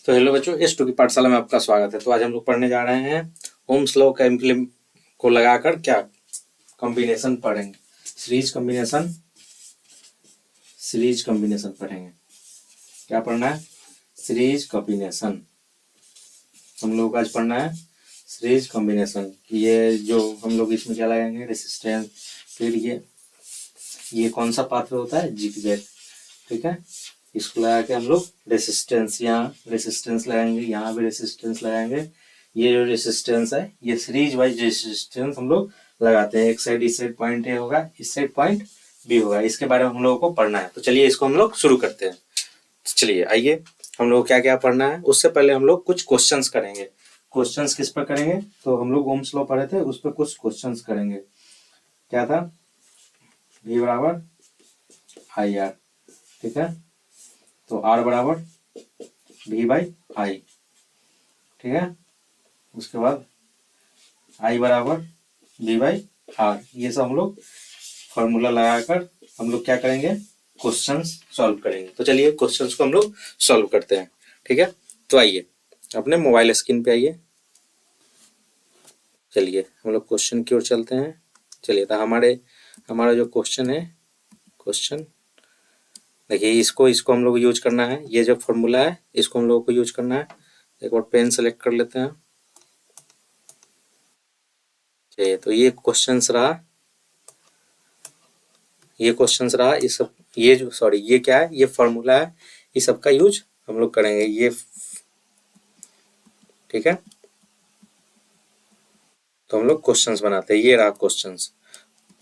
तो हेलो बच्चों, S2 की पाठशाला में आपका स्वागत है। तो आज हम लोग पढ़ने जा रहे हैं ओम्स लॉ का इम्प्लीमेंट को लगाकर क्या कॉम्बिनेशन पढ़ेंगे। सीरीज कॉम्बिनेशन पढ़ेंगे। क्या पढ़ना है? Series combination. हम लोग आज पढ़ना है सीरीज कॉम्बिनेशन। ये जो हम लोग इसमें क्या लगाएंगे, रेसिस्टेंस। फिर ये कौन सा पात्र होता है? जिगजैग। ठीक है, इसको लगा के हम लोग रेसिस्टेंस, यहाँ रेसिस्टेंस लगाएंगे, यहाँ भी रेसिस्टेंस लगाएंगे। ये जो रेसिस्टेंस है ये सीरीज वाइज रेसिस्टेंस हम लोग लगाते हैं। एक साइड इस साइड पॉइंट ए होगा, इस साइड पॉइंट बी होगा। इसके बारे में हम लोगों को पढ़ना है। तो चलिए इसको हम लोग शुरू करते हैं। तो चलिए आइए, हम लोग क्या क्या पढ़ना है। उससे पहले हम लोग कुछ क्वेश्चंस करेंगे। क्वेश्चंस किस पर करेंगे? तो हम लोग ओम्स लॉ पढ़े थे, उस पर कुछ क्वेश्चंस करेंगे। क्या था? V बराबर IR। ठीक है, तो R बराबर V बाई I। ठीक है, उसके बाद I बराबर V बाई R। ये सब हम लोग फॉर्मूला लगाकर हम लोग क्या करेंगे, क्वेश्चंस सॉल्व करेंगे। तो चलिए क्वेश्चंस को हम लोग सॉल्व करते हैं। ठीक है, तो आइए अपने मोबाइल स्क्रीन पे आइए। चलिए हम लोग क्वेश्चन की ओर चलते हैं। चलिए, तो हमारा जो क्वेश्चन है, क्वेश्चन देखिए, इसको हम लोग यूज करना है। ये जो फॉर्मूला है इसको हम लोगों को यूज करना है। एक बार पेन सेलेक्ट कर लेते हैं। चलिए, तो ये क्वेश्चंस रहा, इस सब ये जो ये क्या है, ये फॉर्मूला है। इस सब का यूज हम लोग करेंगे। ये ठीक है, तो हम लोग क्वेश्चंस बनाते हैं। ये रहा क्वेश्चंस।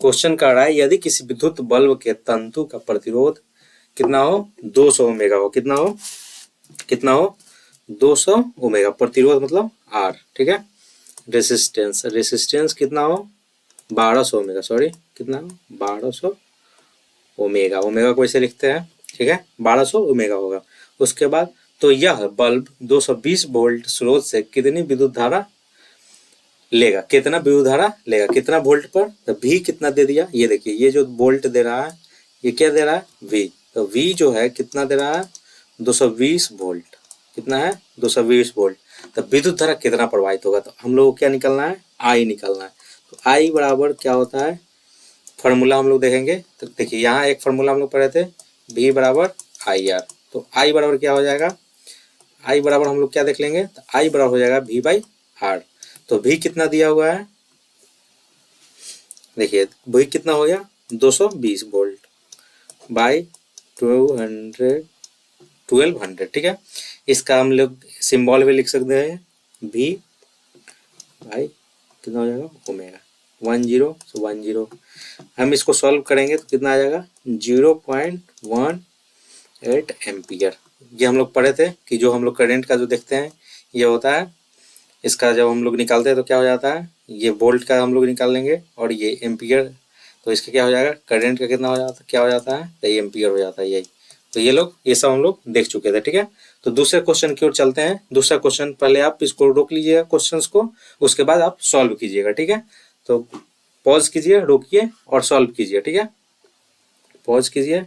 क्वेश्चन का रहा है, यदि किसी विद्युत बल्ब के तंतु का प्रतिरोध कितना हो? 200 ओमेगा हो। कितना हो? 200 ओमेगा। प्रतिरोध मतलब R। ठीक है, रेसिस्टेंस कितना हो? 1200 ओमेगा। कितना हो? 1200 ओमेगा। ओमेगा को ऐसे लिखते हैं। ठीक है, 1200 ओमेगा होगा। उसके बाद तो यह बल्ब 220 वोल्ट स्रोत से कितनी विद्युत धारा लेगा? कितना वोल्ट पर? तो V कितना दे दिया, ये देखिए, ये जो वोल्ट दे रहा है ये क्या दे रहा है? V। तो V जो है कितना दे रहा है? 220 वोल्ट। कितना है? 220 वोल्ट। तो विद्युत धारा कितना प्रवाहित होगा? तो हम लोग को क्या निकलना है? I निकलना है। तो I बराबर क्या होता है? फॉर्मूला हम लोग देखेंगे। तो देखिए, यहाँ एक फॉर्मूला हम लोग पढ़े थे, V बराबर IR। तो I बराबर क्या हो जाएगा? I बराबर हम लोग क्या देख लेंगे? तो I बराबर हो जाएगा V बाई R। तो V कितना दिया हुआ है? देखिए, V कितना हो गया? 220 वोल्ट बाई 1200। ठीक है, इसका हम लोग सिंबल भी लिख सकते हैं, V बाई कितना हो जाएगा? ओमेगा। 10 हम इसको सॉल्व करेंगे तो कितना आ जाएगा? 0.18 एम्पियर। ये हम लोग पढ़े थे कि जो हम लोग करंट का जो देखते हैं ये होता है, इसका जब हम लोग निकालते हैं तो क्या हो जाता है, ये वोल्ट का हम लोग निकाल लेंगे और ये एम्पियर। तो इसका क्या हो जाएगा? करंट का कितना हो जाता, क्या हो जाता है? तो ये एम्पियर हो जाता है, यही। तो ये सब हम लोग देख चुके थे। ठीक है, तो दूसरे क्वेश्चन की ओर चलते हैं। दूसरा क्वेश्चन, पहले आप इसको रोक लीजिएगा क्वेश्चंस को, उसके बाद आप सॉल्व कीजिएगा। ठीक है, तो पॉज कीजिए, रोकिए और सॉल्व कीजिए। ठीक है, पॉज कीजिए।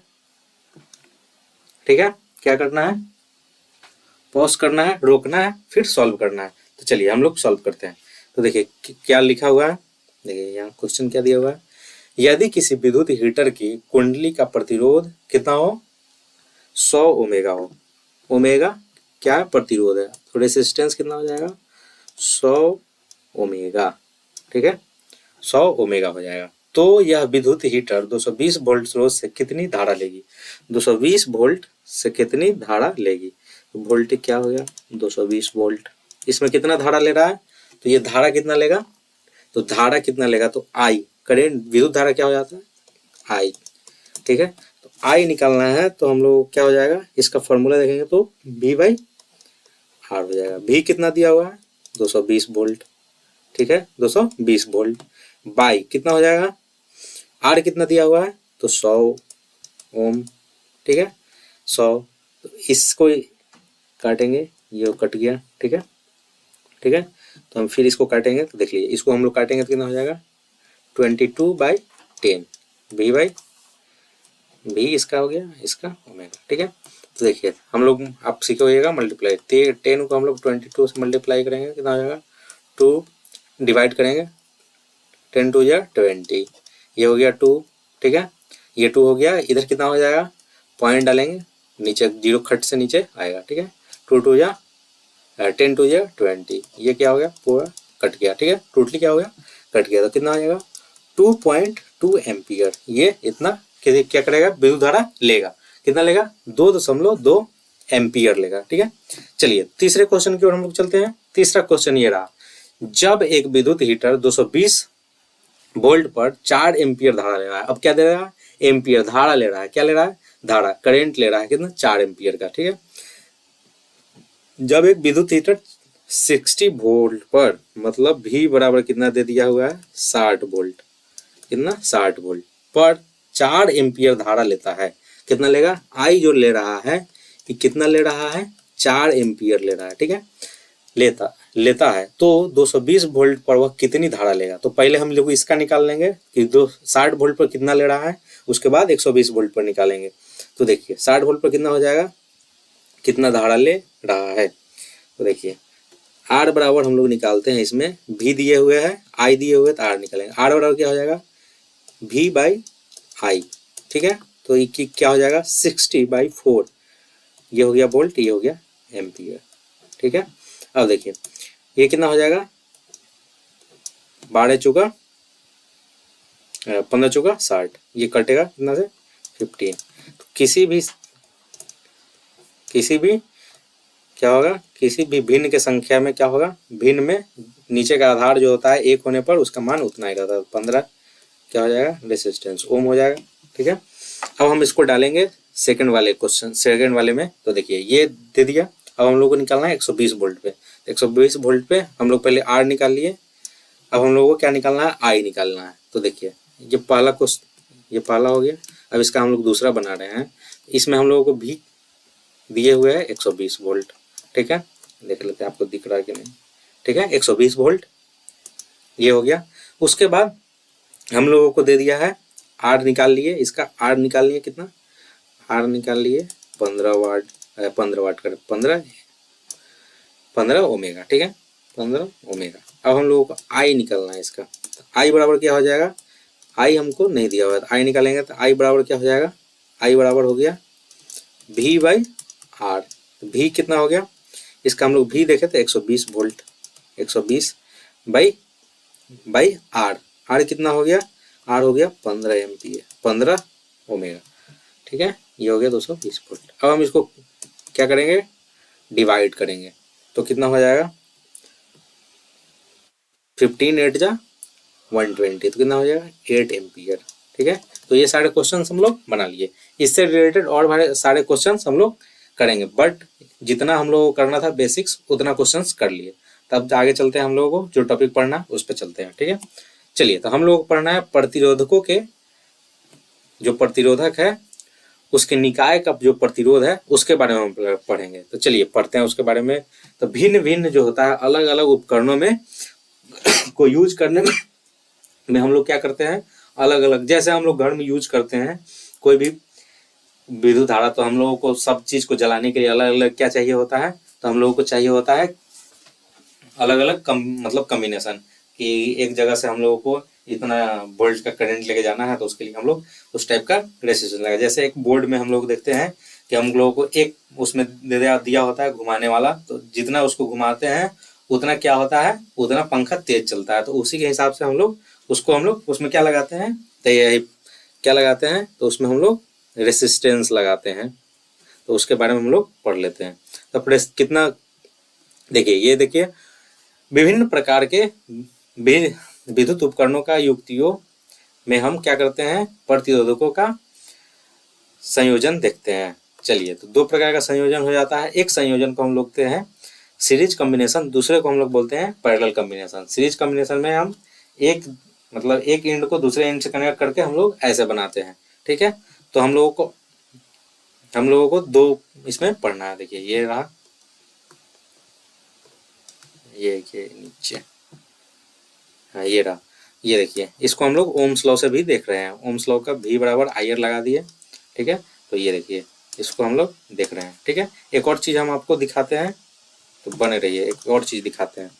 ठीक है, क्या करना है? पॉज करना है, रोकना है, फिर सॉल्व करना है। तो चलिए हम लोग सॉल्व करते हैं। तो देखिए क्या लिखा हुआ है, देखिए यहाँ क्वेश्चन क्या दिया हुआ है। यदि किसी विद्युत हीटर की कुंडली का प्रतिरोध कितना हो? 100 ओमेगा हो। ओमेगा क्या है? प्रतिरोध है। तो रेसिस्टेंस कितना हो जाएगा? 100 ओमेगा। ठीक है, 100 ओमेगा हो जाएगा। तो यह विद्युत हीटर 220 वोल्ट स्रोत से कितनी धारा लेगी? 220 वोल्ट से कितनी धारा लेगी? तो वोल्ट क्या हो गया? 220 वोल्ट। इसमें कितना धारा ले रहा है? तो ये धारा कितना लेगा? तो धारा कितना लेगा? तो I, करेंट, विद्युत धारा क्या हो जाता है? I। ठीक है, तो I निकालना है तो हम लोग क्या हो जाएगा, इसका फॉर्मूला देखेंगे तो V बाई R हो जाएगा। V कितना दिया हुआ है? 220 वोल्ट। ठीक है, 220 वोल्ट बाई कितना हो जाएगा? R कितना दिया हुआ है? तो 100 ओम। ठीक है, 100। तो इसको काटेंगे, ये कट गया। ठीक है, ठीक है, तो हम फिर इसको काटेंगे। तो देख लीजिए, इसको हम लोग काटेंगे तो कितना हो जाएगा? 22/10। V बाई V इसका हो गया, इसका ओमेगा। ठीक है, तो देखिए हम लोग आप सीखोगेगा मल्टीप्लाई, 10 को हम लोग 22 से मल्टीप्लाई करेंगे, कितना हो जाएगा 2, डिवाइड करेंगे 10 टू या 20, ये हो गया 2, ठीक है, ये 2 हो गया, इधर कितना हो जाएगा, पॉइंट डालेंगे नीचे, जीरो खट से नीचे आएगा, ठीक है, 2 टू या 10 टू या 20, ये क्या हो गया पूरा कट गया, ठीक है, टोटली क्या हो गया कट गया, तो कितना हो जाएगा 2.2 एम्पियर, ये इतना क्या करेगा विद्युत धारा लेगा, कितना लेगा 2.2 एम्पियर लेगा, ठीक है। चलिए तीसरे क्वेश्चन की ओर हम लोग चलते हैं। तीसरा क्वेश्चन ये रहा, जब एक विद्युत हीटर 220 वोल्ट पर 4 एम्पियर धारा ले रहा है, अब क्या दे रहा है, एम्पियर धारा ले रहा है, क्या ले रहा है धारा, करंट ले रहा है, कितना 4 एम्पियर का, ठीक है। जब एक विद्युत हीटर 60 वोल्ट पर, मतलब V बराबर कितना दे दिया हुआ है 60 वोल्ट, कितना 60 वोल्ट पर 4 एम्पियर धारा लेता है, कितना लेगा, I जो ले रहा है कि कितना ले रहा है 4 एम्पियर ले रहा है, ठीक है, लेता है, तो 220 वोल्ट पर वह कितनी धारा लेगा। तो पहले हम लोग इसका निकाल लेंगे कि 60 वोल्ट पर कितना ले रहा है, उसके बाद 120 वोल्ट पर निकालेंगे। तो देखिए 60 वोल्ट पर कितना हो जाएगा, कितना धारा ले रहा है, तो देखिए R बराबर हम लोग निकालते हैं, इसमें V दिए हुए हैं, I दिए हुए तो R निकालेंगे, R बराबर क्या हो जाएगा V बाई I, ठीक है, तो ये क्या हो जाएगा 60/4, ये हो गया वोल्ट, ये हो गया एम्पियर, ठीक है। अब देखिए ये कितना हो जाएगा 12 चौका 15 चौका 60, ये कटेगा कितना से 15, तो किसी भी क्या होगा, किसी भी भिन्न के संख्या में क्या होगा, भिन्न में नीचे का आधार जो होता है 1 होने पर उसका मान उतना ही रहता है, 15 क्या हो जाएगा रेसिस्टेंस ओम हो जाएगा, ठीक है। अब हम इसको डालेंगे सेकंड वाले क्वेश्चन, सेकंड वाले में, तो देखिए ये दे दिया, अब हम लोग को निकालना है 120 वोल्ट पे, 120 वोल्ट पे हम लोग पहले R निकाल लिए, अब हम लोगों को क्या निकालना है I निकालना है। तो देखिए ये पहला क्वेश्चन, ये पहला हो गया, अब इसका हम लोग दूसरा बना रहे हैं, इसमें हम लोगों को भी दिए हुए है 120 वोल्ट, ठीक है, देख लेते हैं आपको दिख रहा है कि नहीं, ठीक है 120 वोल्ट ये हो गया। उसके बाद हम लोगों को दे दिया है R निकाल लिए, इसका R निकाल लिए कितना, R निकाल लिए 15 वाट, 15 वाट कर 15 ओमेगा, ठीक है 15 ओमेगा। अब हम लोगों को I निकालना है इसका, तो I बराबर क्या हो जाएगा, I हमको नहीं दिया हुआ है, तो I निकालेंगे तो I बराबर क्या हो जाएगा, I बराबर हो गया V बाई R, तो V कितना हो गया, इसका हम लोग V देखे तो 120 वोल्ट, 120 बाई R, R कितना हो गया, R हो गया 15 एम्पियर, 15 ओमेगा, ठीक है, ये हो गया 220 वोल्ट। अब हम इसको क्या करेंगे, डिवाइड करेंगे, तो कितना हो जाएगा 15 8 जा 120, तो कितना हो जाएगा 8 एम्पियर, ठीक है। तो ये सारे क्वेश्चन हम लोग बना लिए, इससे रिलेटेड और सारे क्वेश्चन हम लोग करेंगे, बट जितना हम लोगों को करना था बेसिक्स उतना क्वेश्चन कर लिए। तब आगे चलते हैं, हम लोगों को जो टॉपिक पढ़ना उस पर चलते हैं, ठीक है। चलिए तो हम लोगों को पढ़ना है प्रतिरोधकों के, जो प्रतिरोधक है उसके निकाय का जो प्रतिरोध है उसके बारे में हम पढ़ेंगे। तो चलिए पढ़ते हैं उसके बारे में। तो भिन्न भिन्न जो होता है अलग अलग उपकरणों में को यूज करने में हम लोग क्या करते हैं, अलग अलग, जैसे हम लोग घर में यूज करते हैं कोई भी विद्युत धारा, तो हम लोगों को सब चीज को जलाने के लिए अलग अलग क्या चाहिए होता है, तो हम लोगों को चाहिए होता है अलग अलग मतलब कम्बिनेशन, कि एक जगह से हम लोगों को इतना वोल्ट का करंट लेके जाना है, तो उसके लिए हम लोग उस टाइप का रेजिस्टेंस लगा। जैसे एक बोर्ड में हम लोग देखते हैं कि हम लोगों को एक उसमें दिया होता है घुमाने वाला, तो जितना उसको घुमाते हैं उतना क्या होता है, उतना पंखा तेज चलता है, तो उसी के हिसाब से हम लोग उसमें क्या लगाते हैं, तो यही क्या लगाते हैं, तो उसमें हम लोग रेसिस्टेंस लगाते हैं, तो उसके बारे में हम लोग पढ़ लेते हैं। तो कितना, देखिए ये देखिए विभिन्न प्रकार के विद्युत उपकरणों का युक्तियों में हम क्या करते हैं, प्रतिरोधकों का संयोजन देखते हैं। चलिए तो दो प्रकार का संयोजन हो जाता है, एक संयोजन को हम लोग बोलते हैं सीरीज कॉम्बिनेशन, दूसरे को हम लोग बोलते हैं पैरेलल कॉम्बिनेशन। सीरीज कॉम्बिनेशन में हम एक एंड को दूसरे एंड से कनेक्ट करके हम लोग ऐसे बनाते हैं, ठीक है। तो हम लोगों को दो इसमें पढ़ना है। देखिए ये रहा, ये नीचे, हाँ ये रहा, ये देखिए इसको हम लोग ओम्स लॉ से भी देख रहे हैं, ओम्स लॉ का V बराबर IR लगा दिए, ठीक है। तो ये देखिए इसको हम लोग देख रहे हैं। ठीक है, एक और चीज़ हम आपको दिखाते हैं, तो बने रहिए, एक और चीज़ दिखाते हैं,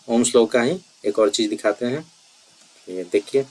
ओम्स लॉ का ही एक और चीज़ दिखाते हैं। ये देखिए,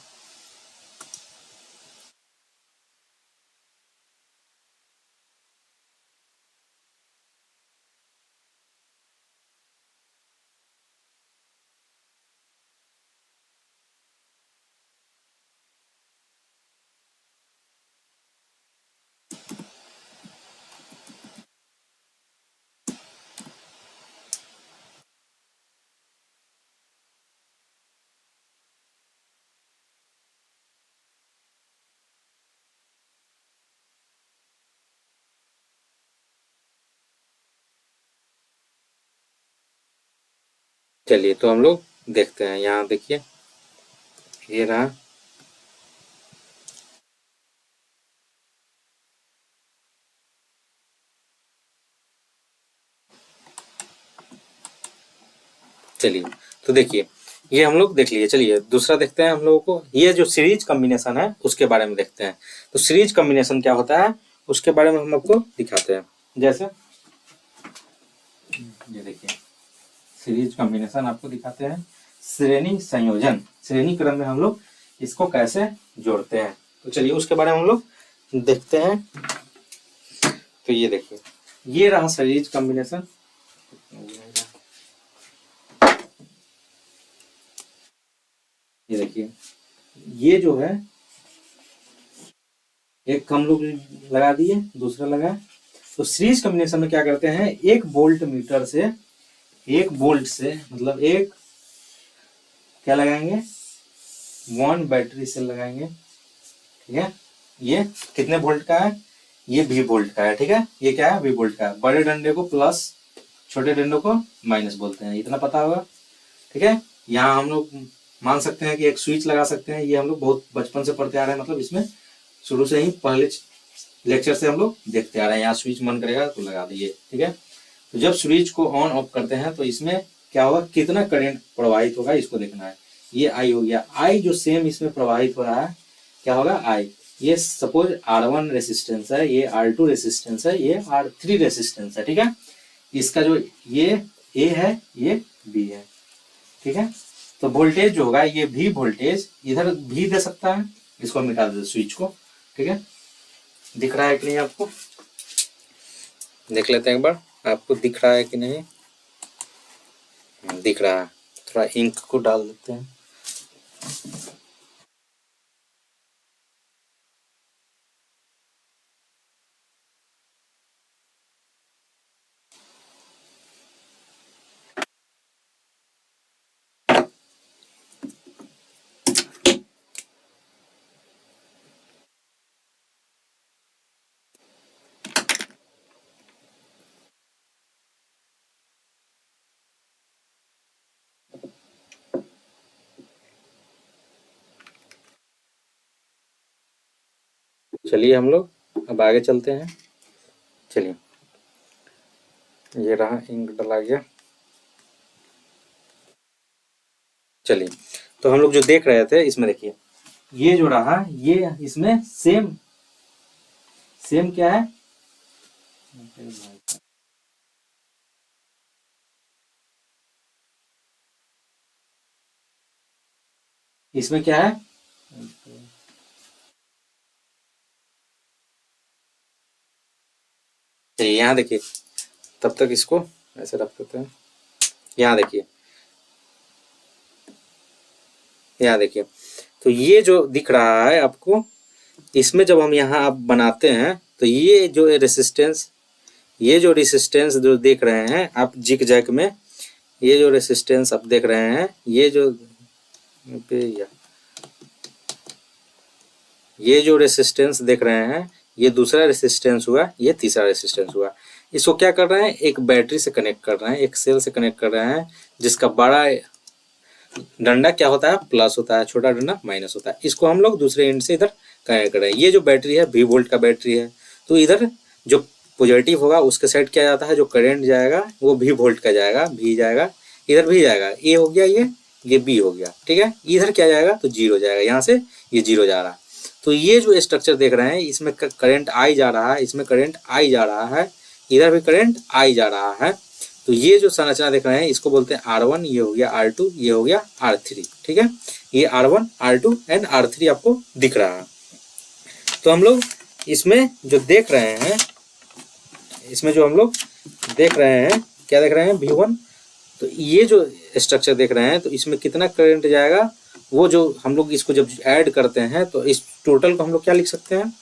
चलिए तो हम लोग देखते हैं। यहाँ देखिए, ये रहा, चलिए तो देखिए, ये हम लोग देख लिए। चलिए दूसरा देखते हैं हम लोगों को, ये जो सीरीज कॉम्बिनेशन है उसके बारे में देखते हैं। तो सीरीज कॉम्बिनेशन क्या होता है उसके बारे में हम आपको दिखाते हैं। जैसे ये देखिए, सीरीज कॉम्बिनेशन आपको दिखाते हैं। श्रेणी संयोजन, श्रेणी क्रम में हम लोग इसको कैसे जोड़ते हैं, तो चलिए उसके बारे में हम लोग देखते हैं। तो ये देखिए, ये रहा सीरीज कॉम्बिनेशन। ये देखिए, ये जो है एक हम लोग लगा दिए, दूसरा लगा। तो सीरीज कॉम्बिनेशन में क्या करते हैं, एक वोल्ट मीटर से, एक वोल्ट से मतलब एक क्या लगाएंगे, 1 बैटरी सेल लगाएंगे। ठीक है, ये कितने वोल्ट का है, ये भी वोल्ट का है। ठीक है, ये क्या है, भी वोल्ट का है। बड़े डंडे को प्लस, छोटे डंडे को माइनस बोलते हैं, इतना पता होगा। ठीक है, यहाँ हम लोग मान सकते हैं कि एक स्विच लगा सकते हैं। ये हम लोग बहुत बचपन से पढ़ते आ रहे हैं, मतलब इसमें शुरू से ही पहले लेक्चर से हम लोग देखते आ रहे हैं। यहाँ स्विच मन करेगा तो लगा दिए। ठीक है, तो जब स्विच को ऑन ऑफ करते हैं तो इसमें क्या होगा, कितना करंट प्रवाहित होगा इसको देखना है। ये आई हो गया, आई जो सेम इसमें प्रवाहित हो रहा है क्या होगा, आई। ये सपोज R1 रेसिस्टेंस है, ये R2 रेसिस्टेंस है, ये R3 रेसिस्टेंस है। ठीक है, इसका जो ये ए है, ये बी है। ठीक है, तो वोल्टेज जो होगा, ये भी वोल्टेज इधर भी दे सकता है। इसको मिटा देते स्विच को। ठीक है, दिख रहा है कि नहीं आपको, देख लेते हैं एक बार, आपको दिख रहा है कि नहीं। दिख रहा है, थोड़ा इंक को डाल देते हैं। चलिए हम लोग अब आगे चलते हैं। चलिए, ये रहा, इंक डला गया। चलिए, तो हम लोग जो देख रहे थे इसमें देखिए, ये जो रहा, ये इसमें सेम सेम क्या है, इसमें क्या है, चलिए यहाँ देखिए, तब तक इसको ऐसे रख देते हैं। यहाँ देखिए, यहाँ देखिए, तो ये जो दिख रहा है आपको, इसमें जब हम यहाँ आप बनाते हैं तो ये जो रेसिस्टेंस, ये जो रेसिस्टेंस जो देख रहे हैं आप जिग जैग में, ये जो रेसिस्टेंस आप देख रहे हैं, ये जो ये जो रेसिस्टेंस देख रहे हैं, ये दूसरा रेसिस्टेंस हुआ, ये तीसरा रेसिस्टेंस हुआ। इसको क्या कर रहे हैं, एक बैटरी से कनेक्ट कर रहे हैं, एक सेल से कनेक्ट कर रहे हैं, जिसका बड़ा डंडा क्या होता है, प्लस होता है, छोटा डंडा माइनस होता है। इसको हम लोग दूसरे एंड से इधर कनेक्ट कर रहे हैं। ये जो बैटरी है V वोल्ट का बैटरी है, तो इधर जो पॉजिटिव होगा उसके साइड क्या जाता है, जो करंट जाएगा वो V वोल्ट का जाएगा, V जाएगा, इधर भी जाएगा, A हो गया, ये B हो गया। ठीक है, इधर क्या जाएगा तो जीरो जाएगा, यहाँ से ये जीरो जा रहा है। तो ये जो स्ट्रक्चर देख रहे हैं इसमें करंट आई जा रहा है, इसमें करंट आई जा रहा है, इधर भी करंट आई जा रहा है। तो ये जो संरचना देख रहे हैं इसको बोलते हैं R1, ये हो गया R2, ये हो गया R3। ठीक है, ये R1, R2 एंड R3 आपको दिख रहा है। तो हम लोग इसमें जो देख रहे हैं, इसमें जो हम लोग देख रहे हैं, क्या देख रहे हैं V1। तो ये जो स्ट्रक्चर देख रहे हैं तो इसमें कितना करंट जाएगा, वो जो हम लोग इसको जब ऐड करते हैं तो इस टोटल को हम लोग क्या लिख सकते हैं,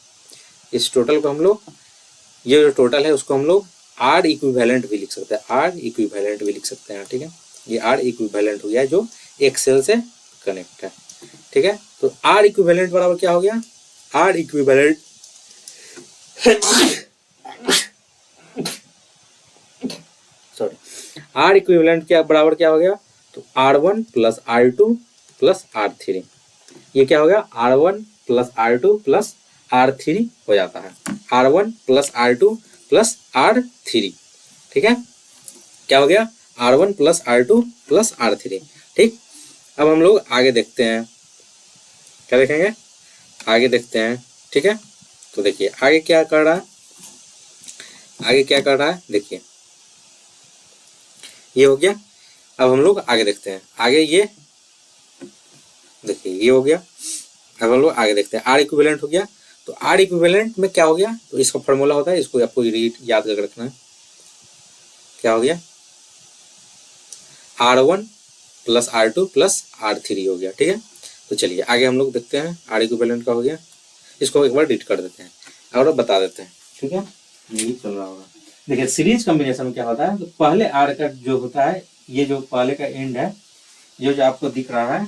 इस टोटल को हम लोग, ये जो टोटल है उसको हम लोग आर इक्विवेलेंट भी लिख सकते हैं, आर इक्विवेलेंट भी लिख सकते हैं। ठीक है, ये आर इक्विवेलेंट हो गया जो एक सेल से कनेक्ट है। ठीक है, तो आर इक्विवेलेंट बराबर क्या हो गया, R equivalent sorry, R equivalent क्या बराबर क्या हो गया, तो R1 plus R2 plus R3। ये क्या हो गया, R1 plus R2 plus R3 हो जाता है, R1 plus R2 plus R3। ठीक है, क्या हो गया, R1 plus R2 plus R3। ठीक, अब हम लोग आगे देखते हैं, क्या देखेंगे, आगे देखते हैं। ठीक है, तो देखिए आगे क्या कर रहा है, आगे क्या कर रहा है, देखिए ये हो गया। अब हम लोग आगे देखते हैं, आगे ये देखिए ये हो गया। अब हम लोग आगे देखते हैं, आर इक्विवेलेंट हो गया। तो आर इक्विवेलेंट में क्या हो गया, तो इसका फॉर्मूला होता है, इसको आपको याद करके रखना है। क्या हो गया, R1 plus R2 plus R3 हो गया। ठीक है, तो चलिए आगे हम लोग देखते हैं, आर इक्विवेलेंट का हो गया, इसको एक बार डिट कर देते हैं और बता देते हैं। ठीक है, यही चल रहा होगा। देखिए सीरीज कॉम्बिनेशन में क्या होता है, तो पहले आर का जो होता है, ये जो पहले का एंड है, ये जो आपको दिख रहा है,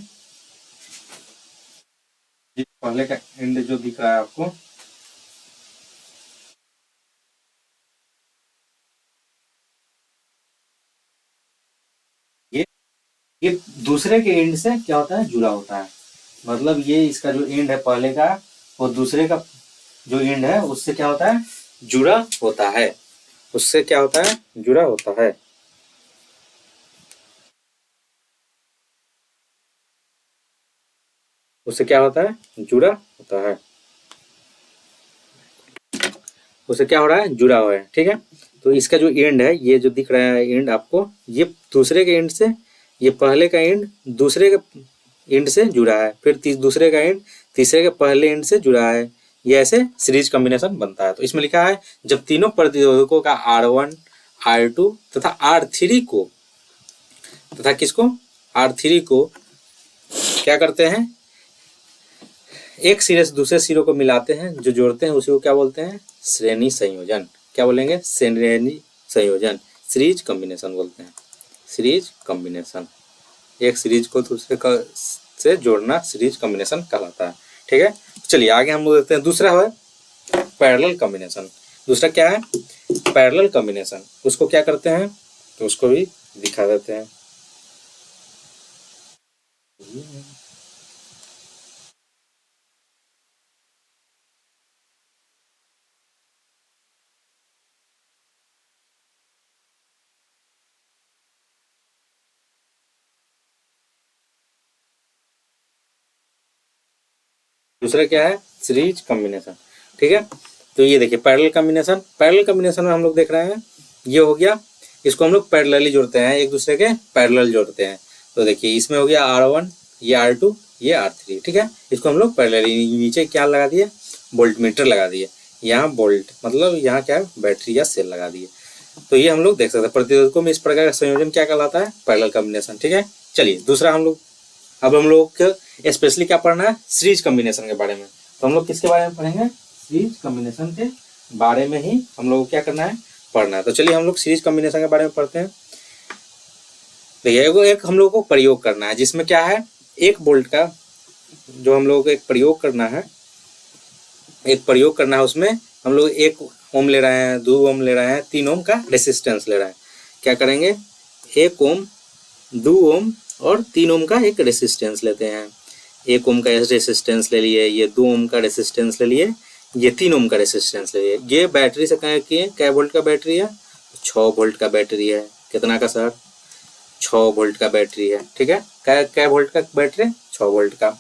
ये पहले का एंड जो दिख रहा है आपको, ये दूसरे के एंड से क्या होता है, जुड़ा होता है। मतलब ये इसका जो एंड है पहले का, वो दूसरे का जो एंड है उससे क्या होता है, जुड़ा होता है, उससे क्या होता है, जुड़ा होता है। उससे क्या होता है, जुड़ा होता है, उससे क्या हो रहा है, जुड़ा हुआ है। ठीक है, तो इसका जो एंड है, ये जो दिख रहा है एंड आपको, ये दूसरे के एंड से, ये पहले का एंड दूसरे के एंड से जुड़ा है, फिर दूसरे का एंड तीसरे के पहले एंड से जुड़ा है। ये ऐसे सीरीज कॉम्बिनेशन बनता है। तो इसमें लिखा है जब तीनों प्रतिरोधकों का R1, R2 तथा R3 को, तथा किसको, R3 को क्या करते हैं, एक सिरे से दूसरे सिरों को मिलाते हैं, जो जोड़ते हैं उसी को क्या बोलते हैं, श्रेणी संयोजन। क्या बोलेंगे, श्रेणी संयोजन, सीरीज कॉम्बिनेशन बोलते हैं, सीरीज कॉम्बिनेशन। एक सीरीज को दूसरे का से जोड़ना सीरीज कॉम्बिनेशन कहलाता है। ठीक है, चलिए आगे हम लोग देखते हैं, दूसरा है पैरेलल कॉम्बिनेशन। दूसरा क्या है, पैरेलल कॉम्बिनेशन। उसको क्या करते हैं, तो उसको भी दिखा देते हैं। दूसरा क्या है, सीरीज कॉम्बिनेशन। ठीक है, तो ये देखिए पैरेलल कॉम्बिनेशन, पैरेलल कॉम्बिनेशन में हम लोग देख रहे हैं, ये हो गया, इसको हम लोग पैरेलली जोड़ते हैं, एक दूसरे के पैरेलल जोड़ते हैं। तो देखिए इसमें हो गया R1, ये R2, ये R3। ठीक है, इसको हम लोग पैरेलली, नीचे क्या लगा दिए, वोल्टमीटर लगा दिए, यहाँ वोल्ट मतलब यहाँ क्या है, बैटरी या सेल लगा दिए। तो ये हम लोग देख सकते हैं, प्रतिरोधकों में इस प्रकार का संयोजन क्या कहलाता है, पैरेलल कॉम्बिनेशन। ठीक है, चलिए दूसरा हम लोग, अब हम लोग स्पेशली क्या पढ़ना है, सीरीज कॉम्बिनेशन के बारे में। तो हम लोग किसके बारे में पढ़ेंगे, सीरीज कॉम्बिनेशन के बारे में ही हम लोग को क्या करना है, पढ़ना है। तो चलिए हम लोग सीरीज कॉम्बिनेशन के बारे में पढ़ते हैं। देखिए एक हम लोग को प्रयोग करना है, जिसमें क्या है, 1 वोल्ट का जो हम लोग को एक प्रयोग करना है, एक प्रयोग करना है, उसमें हम लोग 1 ओम ले रहे हैं, 2 ओम ले रहे हैं, 3 ओम का रेसिस्टेंस ले रहे हैं। क्या करेंगे, 1 ओम, 2 ओम और 3 ओम का एक रेसिस्टेंस लेते हैं। 1 ओम का रेसिस्टेंस ले लिए, ये 2 ओम का रेसिस्टेंस ले लिए, ये 3 ओम का रेसिस्टेंस ले लिए। ये बैटरी से कनेक्ट किए, क्या वोल्ट का बैटरी है, 6 वोल्ट का बैटरी है। कितना का सर, 6 वोल्ट का बैटरी है। ठीक है, क्या वोल्ट का बैटरी, 6 वोल्ट का।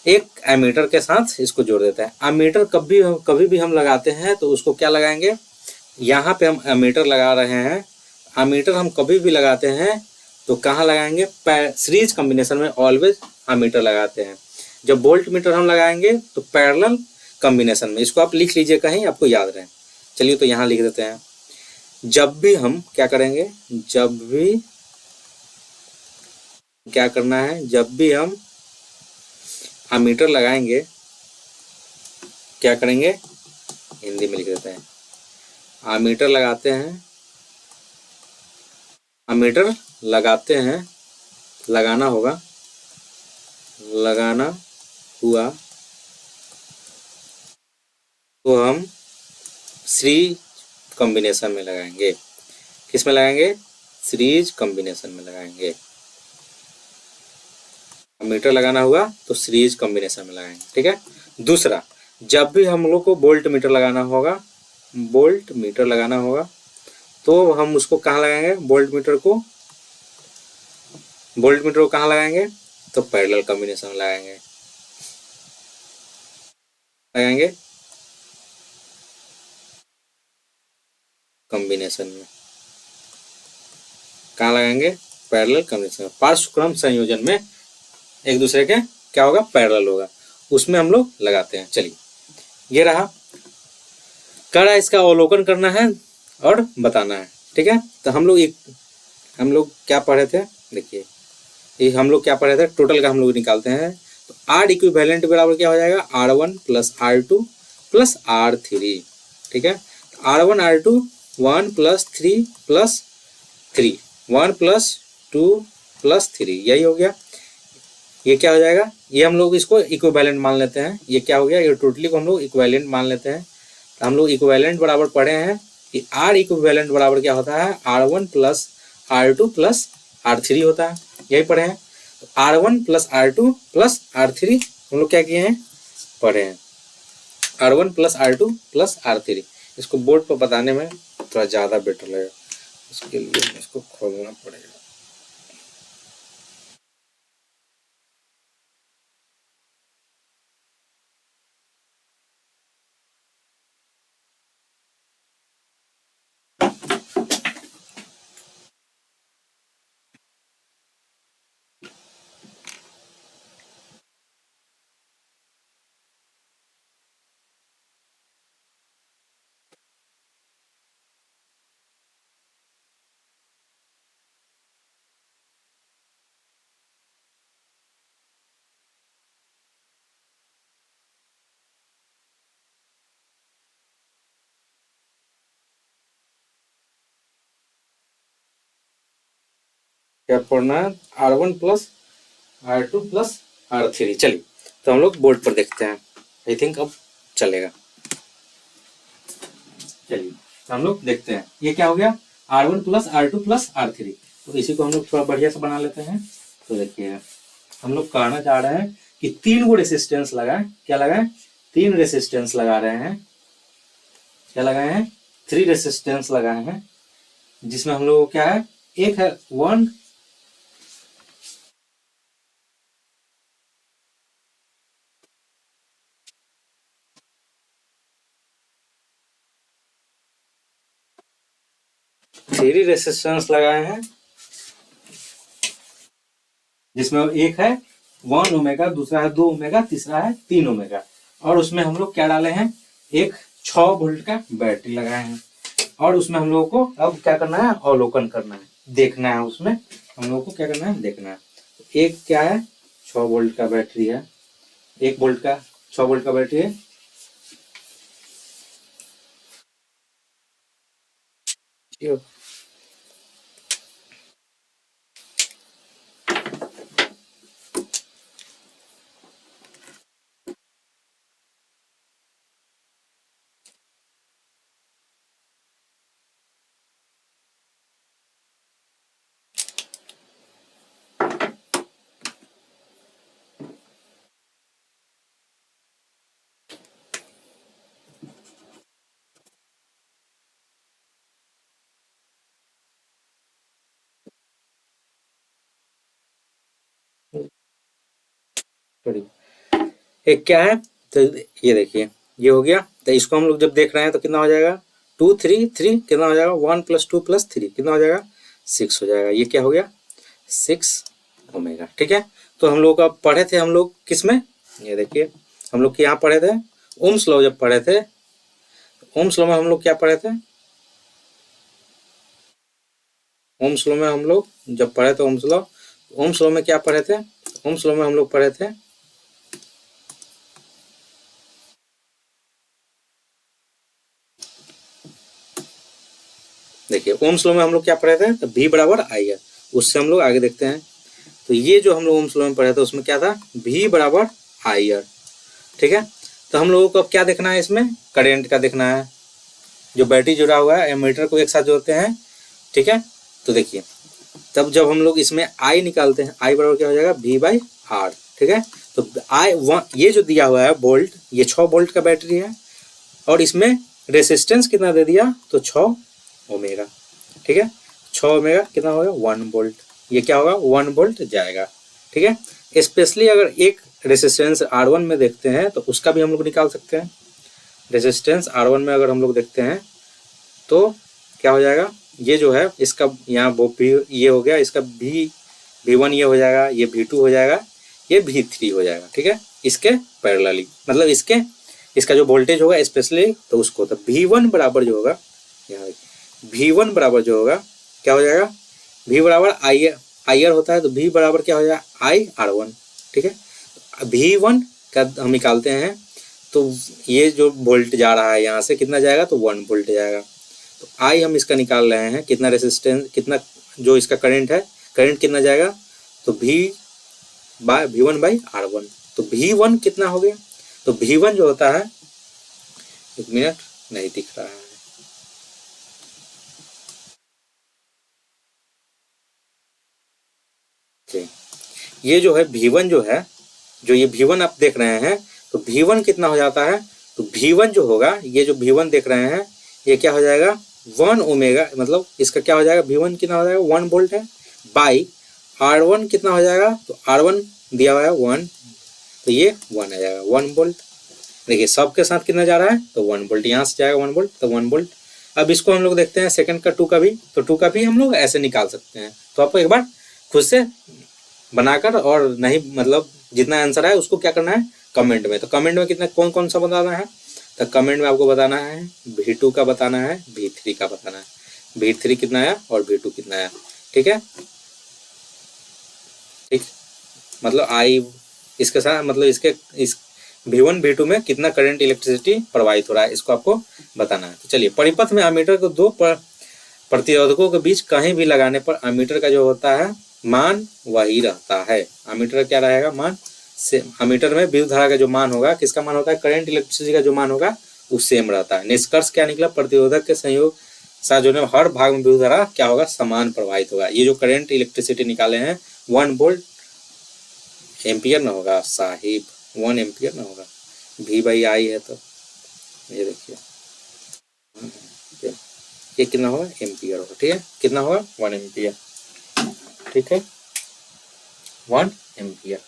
एक एमीटर के साथ इसको जोड़ देते हैं। एमीटर कभी भी हम लगाते हैं तो उसको क्या लगाएंगे, यहाँ पे हम एमीटर लगा रहे हैं, एमीटर हम कभी भी लगाते हैं तो कहाँ लगाएंगे, सीरीज कॉम्बिनेशन में ऑलवेज एमीटर लगाते हैं। जब वोल्ट मीटर हम लगाएंगे तो पैरेलल कॉम्बिनेशन में। इसको आप लिख लीजिए कहीं, आपको याद रहे। चलिए तो यहाँ लिख देते हैं। जब भी हम क्या करेंगे, जब भी क्या करना है, जब भी हम एमीटर लगाएंगे क्या करेंगे, हिंदी में लिख देते हैं। एमीटर लगाते हैं, एमीटर लगाते हैं, लगाना होगा, लगाना हुआ तो हम सीरीज कॉम्बिनेशन में लगाएंगे। किस में लगाएंगे, सीरीज कॉम्बिनेशन में लगाएंगे। मीटर लगाना हुआ तो सीरीज कॉम्बिनेशन में लगाएंगे, ठीक है। दूसरा, जब भी हम लोग को वोल्ट मीटर लगाना होगा, वोल्ट मीटर लगाना होगा तो हम उसको कहाँ लगाएंगे, वोल्ट मीटर को कहाँ लगाएंगे, तो पैरेलल कॉम्बिनेशन में लगाएंगे। कॉम्बिनेशन में कहाँ लगाएंगे, पैरेलल कॉम्बिनेशन में। पार्श्वक्रम संयोजन में एक दूसरे के क्या होगा, पैरेलल होगा, उसमें हम लोग लगाते हैं। चलिए ये रहा, कह रहा है इसका अवलोकन करना है और बताना है, ठीक है। तो हम लोग क्या पढ़े थे, देखिए ये हम लोग क्या पढ़े थे, टोटल का हम लोग निकालते हैं। तो आर इक्विवेलेंट बराबर क्या हो जाएगा, R1 plus R2 plus R3, ठीक है। R1 R2 1 plus 3 plus 3, 1 plus 2 plus 3, यही हो गया। ये क्या हो जाएगा, ये हम लोग इसको इक्विवेलेंट मान लेते हैं। ये क्या हो गया, ये टोटली को हम लोग इक्विवेलेंट मान लेते हैं। तो हम लोग इक्विवेलेंट बराबर पढ़े हैं कि आर इक्विवेलेंट बराबर क्या होता है, R1 plus R2 plus R3 होता है, यही पढ़े हैं। तो R1 plus R2 plus R3 हम लोग क्या किए हैं, पढ़े हैं। R1 plus R2 plus R3, इसको बोर्ड पर बताने में थोड़ा ज़्यादा बेटर लगेगा, उसके लिए इसको खोलना पड़ेगा। क्या पढ़ना है, R1 plus R2 plus R3। चलिए तो हम लोग बोर्ड पर देखते हैं, आई थिंक अब चलेगा। चलिए तो हम लोग देखते हैं ये क्या हो गया, R1 plus R2 plus R3। तो इसी को हम लोग थोड़ा बढ़िया से बना लेते हैं। तो देखिए हम लोग कहना चाह रहे हैं कि 3 गो रेसिस्टेंस लगाए, क्या लगाए, 3 रेसिस्टेंस लगा रहे हैं, क्या लगाए हैं, 3 रेसिस्टेंस लगाए हैं। जिसमें हम लोग क्या है, एक है 1, 3 रेसिस्टेंस लगाए हैं, जिसमें एक है 1 ओमेगा, दूसरा है 2 ओमेगा, तीसरा है 3 ओमेगा। और उसमें हम लोग क्या डाले हैं, एक 6 वोल्ट का बैटरी लगाए हैं। और उसमें हम लोगों को अब क्या करना है, अवलोकन करना है, देखना है। उसमें हम लोगों को क्या करना है, देखना है। एक क्या है, 6 वोल्ट का बैटरी है, 1 वोल्ट का 6 वोल्ट का बैटरी है। एक क्या है, तो ये देखिए ये हो गया। तो इसको हम लोग जब देख रहे हैं तो कितना हो जाएगा, 2 3 3 कितना हो जाएगा, 1 + 2 + 3 कितना हो जाएगा, 6 हो जाएगा। ये क्या हो गया, 6 ओमेगा। ठीक है, तो हम लोग का पढ़े थे हम लोग किस में, ये देखिए हम लोग यहाँ पढ़े थे ओम्स लॉ। जब पढ़े थे ओम्स लॉ में हम लोग क्या पढ़े थे, ओम्स लॉ में हम लोग जब पढ़े थे ओम्स लॉ में क्या पढ़े थे, ओम्स लॉ में हम लोग पढ़े थे, देखिए ओम्स लॉ में हम लोग क्या पढ़े थे, तो V बराबर I है। उससे हम लोग आगे देखते हैं। तो ये जो हम लोग ओम्स लॉ में पढ़े थे उसमें क्या था, V बराबर I है। ठीक है, तो हम लोगों को अब क्या देखना है, इसमें करंट का देखना है। जो बैटरी जुड़ा हुआ है एमीटर को एक साथ जोड़ते हैं। ठीक है, तो देखिए तब जब हम लोग इसमें I निकालते हैं, I बराबर क्या हो जाएगा, V/R। ठीक है, तो ये जो दिया हुआ है वोल्ट, ये 6 वोल्ट का बैटरी है और इसमें रेसिस्टेंस कितना दे दिया, तो 6 ओमेगा। ठीक है, 6 ओमेगा कितना होगा, 1 वोल्ट। ये क्या होगा, 1 वोल्ट जाएगा। ठीक है, स्पेशली अगर एक रेसिस्टेंस R1 में देखते हैं तो उसका भी हम लोग निकाल सकते हैं। रेसिस्टेंस R1 में अगर हम लोग देखते हैं तो क्या हो जाएगा, ये जो है इसका यहाँ वो भी ये हो गया, इसका V1 ये हो जाएगा, ये V2 हो जाएगा, ये V3 हो जाएगा। ठीक है, इसके पैरेलली मतलब इसका जो वोल्टेज होगा स्पेशली तो उसको, तो V1 बराबर जो होगा, यहाँ V1 बराबर जो होगा क्या हो जाएगा, V बराबर IR होता है, तो V बराबर क्या हो जाएगा, IR1। ठीक है, V1 का हम निकालते हैं तो ये जो वोल्ट जा रहा है यहाँ से कितना जाएगा, तो 1 वोल्ट जाएगा। तो I हम इसका निकाल रहे हैं कितना रेसिस्टेंस, कितना जो इसका करंट है, करंट कितना जाएगा, तो V1/R1। तो V1 कितना हो गया, तो V1 जो होता है, एक मिनट नहीं दिख रहा है, ये जो है V1 जो है, जो ये V1 आप देख रहे हैं, तो V1 कितना हो जाता है, तो V1 जो होगा, ये जो V1 देख रहे हैं ये क्या हो जाएगा, 1 ओमेगा, मतलब इसका क्या हो जाएगा, V1 कितना हो जाएगा, 1 वोल्ट है, बाई R1 कितना हो जाएगा, तो R1 दिया हुआ है 1, तो ये 1 आ जाएगा, 1 वोल्ट। देखिए सब के साथ कितना जा रहा है, तो 1 वोल्ट, यहाँ से जाएगा 1 वोल्ट, तो 1 वोल्ट। अब इसको हम लोग देखते हैं सेकंड का 2 का भी, तो 2 का भी हम लोग ऐसे निकाल सकते हैं। तो आपको एक बार खुद से बनाकर, और नहीं मतलब जितना आंसर है उसको क्या करना है, कमेंट में, तो कमेंट में कितना कौन कौन सा बताना है, तो कमेंट में आपको बताना है V2 का बताना है, V3 का बताना है, V3 कितना आया और V2 कितना आया। ठीक है, ठीक, मतलब आई इसके साथ मतलब इस V1 V2 में कितना करंट इलेक्ट्रिसिटी प्रवाहित हो रहा है, इसको आपको बताना है। तो चलिए, परिपथ में एमीटर को दो प्रतिरोधकों के बीच कहीं भी लगाने पर एमीटर का जो होता है मान वही रहता है। एमीटर क्या रहेगा, मान से एमीटर में विद्युत धारा का जो मान होगा, किसका मान होता है, करंट इलेक्ट्रिसिटी का जो मान होगा वो सेम रहता है। निष्कर्ष क्या निकला, प्रतिरोधक के संयोग साथ जोड़ने में हर भाग में विद्युत धारा क्या होगा, समान प्रवाहित होगा। ये जो करंट इलेक्ट्रिसिटी निकाले हैं 1 वोल्ट एम्पियर ना होगा साहिब, 1 एम्पियर ना होगा, V/I है। तो ये देखिए ये कितना होगा, एम्पियर होगा। ठीक है, कितना होगा, 1 एम्पियर। ठीक है, 1 एम्पियर,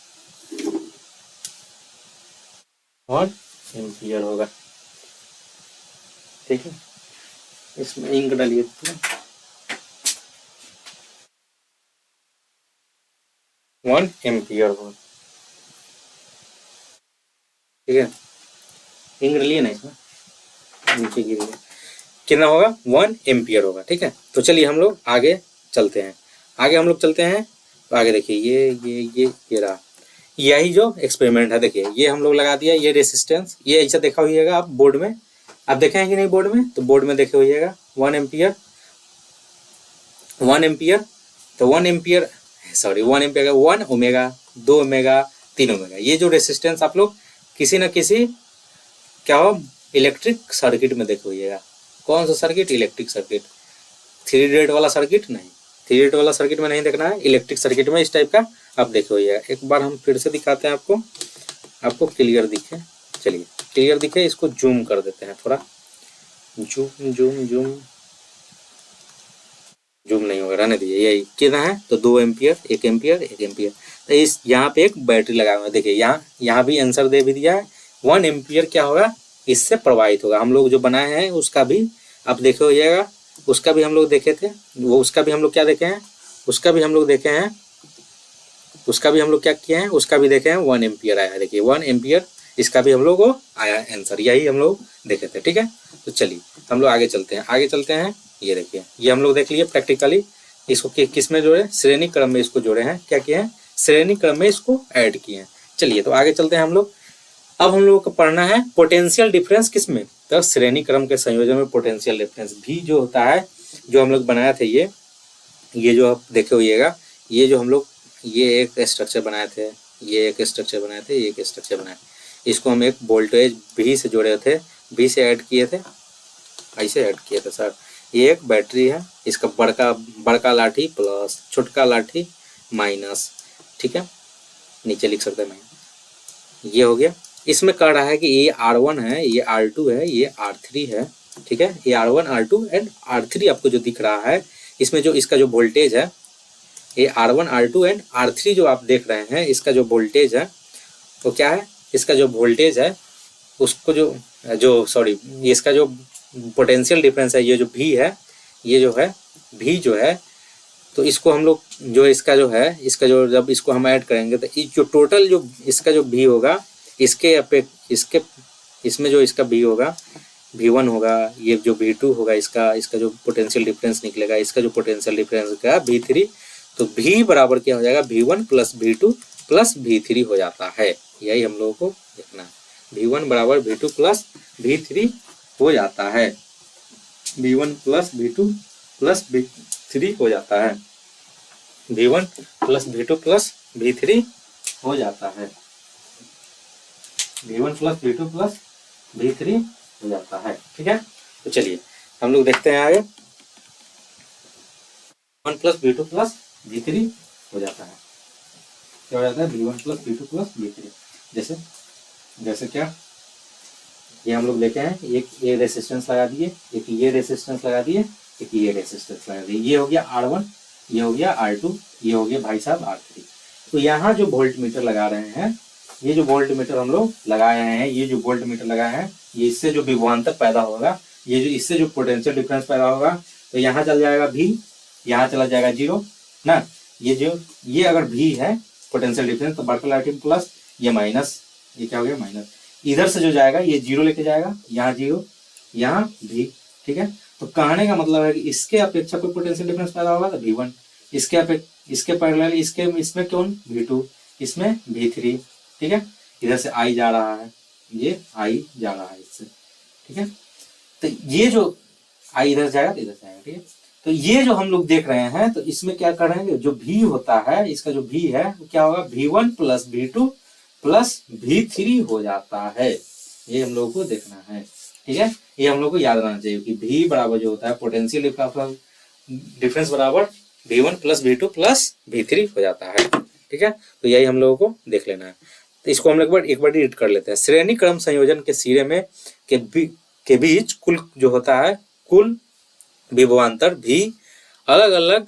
1 एम्पियर होगा। ठीक है, इसमें इंक डालिए, 1 एम्पियर होगा। ठीक है, इंक डालिए ना, इसमें नीचे गिरिए, कितना होगा, 1 एम्पियर होगा। ठीक है, तो चलिए हम लोग आगे चलते हैं, आगे हम लोग चलते हैं। तो आगे देखिए ये रहा, यही जो एक्सपेरिमेंट है, देखिए ये हम लोग लगा दिया, ये रेसिस्टेंस, ये ऐसा देखा होइएगा आप बोर्ड में, आप देखे हैं कि नहीं बोर्ड में, तो बोर्ड में देखे होइएगा 1 एम्पियर, 1 एम्पियर, तो 1 एम्पियर सॉरी 1 एम्पियर का 1 ओमेगा, 2 ओमेगा, 3 ओमेगा। ये जो रेसिस्टेंस आप लोग किसी न किसी क्या हो इलेक्ट्रिक सर्किट में देखे होइएगा। कौन सा सर्किट, इलेक्ट्रिक सर्किट, 3 रेट वाला सर्किट नहीं, 3 रेट वाला सर्किट में नहीं देखना है, इलेक्ट्रिक सर्किट में इस टाइप का आप देखे होइएगा। एक बार हम फिर से दिखाते हैं आपको, आपको क्लियर दिखे। चलिए क्लियर दिखे, इसको जूम कर देते हैं थोड़ा, जूम जूम जूम जूम नहीं होगा, रहने दीजिए। यही कितना है तो 2 एम्पियर, 1 एम्पियर, 1 एम्पियर। तो इस यहाँ पे एक बैटरी लगा हुआ है, देखिए यहाँ भी आंसर दे भी दिया है। 1 एम्पियर क्या होगा, इससे प्रवाहित होगा। हम लोग जो बनाए हैं उसका भी आप देखे होइएगा, उसका भी हम लोग देखे थे, वो उसका भी हम लोग क्या देखे हैं, उसका भी हम लोग देखे हैं, उसका भी हम लोग क्या किए हैं, उसका भी देखे हैं 1 एम्पियर आया है। देखिए 1 एम्पियर इसका भी हम लोग को आया आंसर, यही हम लोग देखे थे। ठीक है, तो चलिए हम लोग आगे चलते हैं, आगे चलते हैं। ये देखिए, ये हम लोग देख लिए प्रैक्टिकली। इसको किस में जोड़े, श्रेणी क्रम में इसको जोड़े हैं। क्या किए हैं, श्रेणी क्रम में इसको ऐड किए हैं। चलिए तो आगे चलते हैं हम लोग। अब हम लोग को पढ़ना है पोटेंशियल डिफरेंस किस में, तो श्रेणी क्रम के संयोजन में पोटेंशियल डिफरेंस भी जो होता है, जो हम लोग बनाया थे ये जो आप देखे होइएगा, ये जो हम लोग ये एक स्ट्रक्चर बनाए थे, ये एक स्ट्रक्चर बनाए थे, ये एक स्ट्रक्चर बनाए, इसको हम एक वोल्टेज भी से जोड़े थे, भी से ऐड किए थे, ऐसे ऐड किए थे सर। ये एक बैटरी है, इसका बड़का लाठी प्लस छोटका लाठी माइनस। ठीक है, नीचे लिख सकते हैं माइनस। ये हो गया। इसमें कह रहा है कि ये R1 है, ये R2 है, ये R3 है। ठीक है, ये R1 R2 एंड R3 आपको जो दिख रहा है, इसमें जो इसका जो वोल्टेज है, ये R1 R2 एंड R3 जो आप देख रहे हैं, इसका जो वोल्टेज है वो क्या है, इसका जो वोल्टेज है उसको जो सॉरी इसका जो पोटेंशियल डिफरेंस है, ये जो V है, ये जो है V जो है, तो इसको हम लोग जो इसका जो है, इसका जो जब इसको हम ऐड करेंगे तो जो टोटल जो इसका जो V होगा, इसमें जो इसका V होगा, V1 होगा, ये जो V2 होगा, इसका जो पोटेंशियल डिफरेंस निकलेगा, इसका जो पोटेंशियल डिफरेंस का V3, तो V बराबर क्या हो जाएगा, V1 plus V2 plus V3 हो जाता है। यही हम लोगों को देखना है, V1 बराबर V2 प्लस V3 हो जाता है, V1 plus V2 plus V3 हो जाता है, V1 plus V2 plus V3 हो जाता है, V1 plus V2 plus V3 हो जाता है। ठीक है, तो चलिए हम लोग देखते हैं आगे। 1 प्लस V2 प्लस V3 हो जाता है, क्या हो जाता है, V1 plus V2 plus V3। जैसे क्या, ये हम लोग लेके हैं, एक ये रेसिस्टेंस लगा दिए, एक ये रेसिस्टेंस लगा दिए, एक ये रेसिस्टेंस लगा दिए। ये हो गया R1, ये हो गया R2, ये हो गया भाई साहब R3। तो यहाँ जो वोल्ट मीटर लगा रहे हैं, ये जो वोल्ट मीटर हम लोग लगाए हैं, ये जो वोल्ट मीटर लगाए हैं, ये इससे जो विभवांतर पैदा होगा, ये जो इससे जो पोटेंशियल डिफरेंस पैदा होगा, तो यहाँ चल जाएगा V, यहाँ चला जाएगा 0 ना। ये अगर V है पोटेंशियल डिफरेंस, तो बड़का लाठी प्लस ये माइनस, ये क्या हो गया माइनस, इधर से जो जाएगा ये 0 लेके जाएगा, यहाँ 0, यहाँ V। ठीक है, तो कहने का मतलब है कि इसके अपेक्षा कोई पोटेंशियल डिफरेंस पैदा होगा तो V1, इसके पैरेलल इसमें कौन V2, इसमें V3। ठीक है, इधर से I जा रहा है, ये I जा रहा है इससे। ठीक है, तो ये जो I इधर जाएगा तो इधर जाएगा। ठीक है, तो ये जो हम लोग देख रहे हैं, तो इसमें क्या कर रहे हैं, जो V होता है, इसका जो V है वो क्या होगा, V1 plus V2 plus V3 हो जाता है। ये हम लोगों को देखना है। ठीक है, ये हम लोग को याद रहना चाहिए कि V बराबर जो होता है पोटेंशियल डिफरेंस बराबर V1 plus V2 plus V3 हो जाता है। ठीक है, तो यही हम लोगों को देख लेना है। तो इसको हम लोग एक बार रीड कर लेते हैं। श्रेणी क्रम संयोजन के सिरे में के बीच कुल जो होता है, कुल विभवांतर भी अलग अलग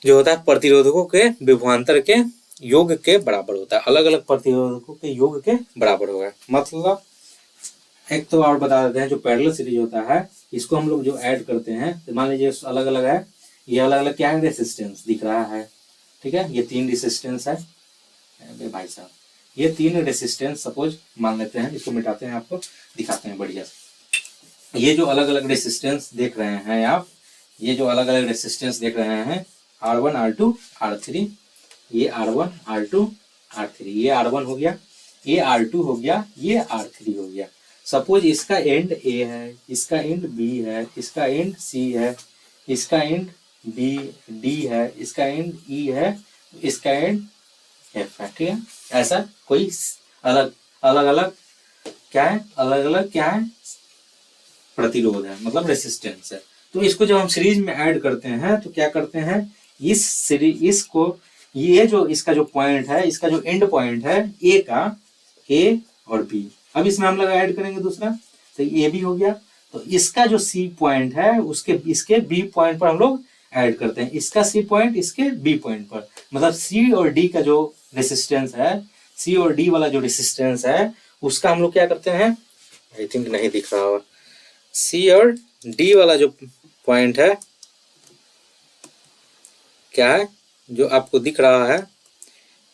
जो होता है प्रतिरोधकों के विभवांतर के योग के बराबर होता है। अलग अलग प्रतिरोधकों के योग के बराबर होगा। मतलब एक तो और बता देते हैं, जो पैरेलल सीरीज होता है, इसको हम लोग जो ऐड करते हैं, तो मान लीजिए अलग अलग है, ये अलग अलग क्या है, रेसिस्टेंस दिख रहा है। ठीक है, ये 3 रेसिस्टेंस है भाई साहब, ये 3 रेसिस्टेंस सपोज मान लेते हैं, इसको मिटाते हैं, आपको दिखाते हैं बढ़िया से। ये जो अलग अलग रेसिस्टेंस देख रहे हैं आप, ये जो अलग अलग रेसिस्टेंस देख रहे हैं, R1 R2 R3, ये R1 R2 R3, ये R1 हो गया, ये R2 हो गया, ये R3 हो गया। सपोज इसका एंड A है, इसका एंड B है, इसका एंड C है, इसका एंड D है, इसका एंड E है, इसका एंड F है। ठीक है, ऐसा कोई अलग अलग क्या है, अलग अलग क्या है, प्रतिरोध है, मतलब रेसिस्टेंस है। तो इसको जब हम सीरीज में ऐड करते हैं, तो क्या करते हैं, इसको ये जो इसका जो पॉइंट है, इसका जो एंड पॉइंट है A का, A और B, अब इसमें हम लोग ऐड करेंगे दूसरा, तो ये भी हो गया। तो इसका जो C पॉइंट है, इसके B पॉइंट पर हम लोग ऐड करते हैं, इसका सी पॉइंट इसके बी पॉइंट पर। मतलब सी और डी का जो रेसिस्टेंस है, सी और डी वाला जो रेसिस्टेंस है उसका हम लोग क्या करते हैं, आई थिंक नहीं दिख रहा होगा, सी और डी वाला जो पॉइंट है क्या है, जो आपको दिख रहा है,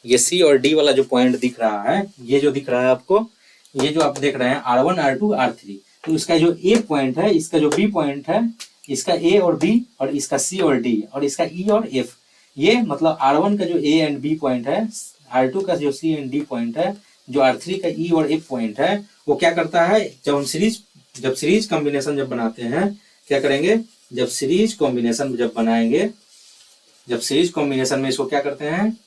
ये सी और डी वाला जो पॉइंट दिख रहा है, ये जो दिख रहा है आपको, ये जो आप देख रहे हैं R1 R2 R3, तो इसका जो ए पॉइंट है, इसका जो बी पॉइंट है, इसका ए और बी और इसका सी और डी और इसका ई और एफ, ये मतलब R1 का जो ए एंड बी पॉइंट है, R2 का जो सी एंड डी पॉइंट है, जो R3 का ई और एफ पॉइंट है, वो क्या करता है, जब हम सीरीज कॉम्बिनेशन जब बनाते हैं क्या करेंगे, जब सीरीज कॉम्बिनेशन जब बनाएंगे, जब सीरीज कॉम्बिनेशन में इसको क्या करते हैं,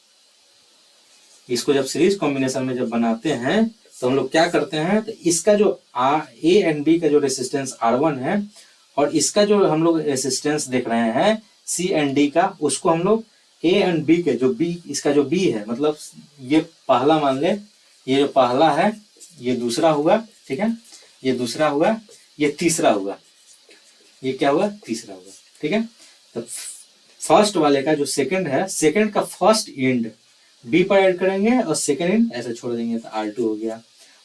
इसको जब सीरीज कॉम्बिनेशन में जब बनाते हैं तो हम लोग क्या करते हैं, तो इसका जो ए एंड बी का जो रेसिस्टेंस R1 है और इसका जो हम लोग रेसिस्टेंस देख रहे हैं सी एंड डी का, उसको हम लोग ए एंड बी के जो बी, इसका जो बी है, मतलब ये पहला मान ले, ये जो पहला है, ये दूसरा हुआ, ठीक है, ये दूसरा हुआ, ये तीसरा हुआ, ये क्या हुआ, तीसरा हुआ, ठीक है। तो फर्स्ट वाले का जो सेकंड है, सेकंड का फर्स्ट एंड बी पर ऐड करेंगे और सेकंड एंड ऐसे छोड़ देंगे तो R2 हो गया।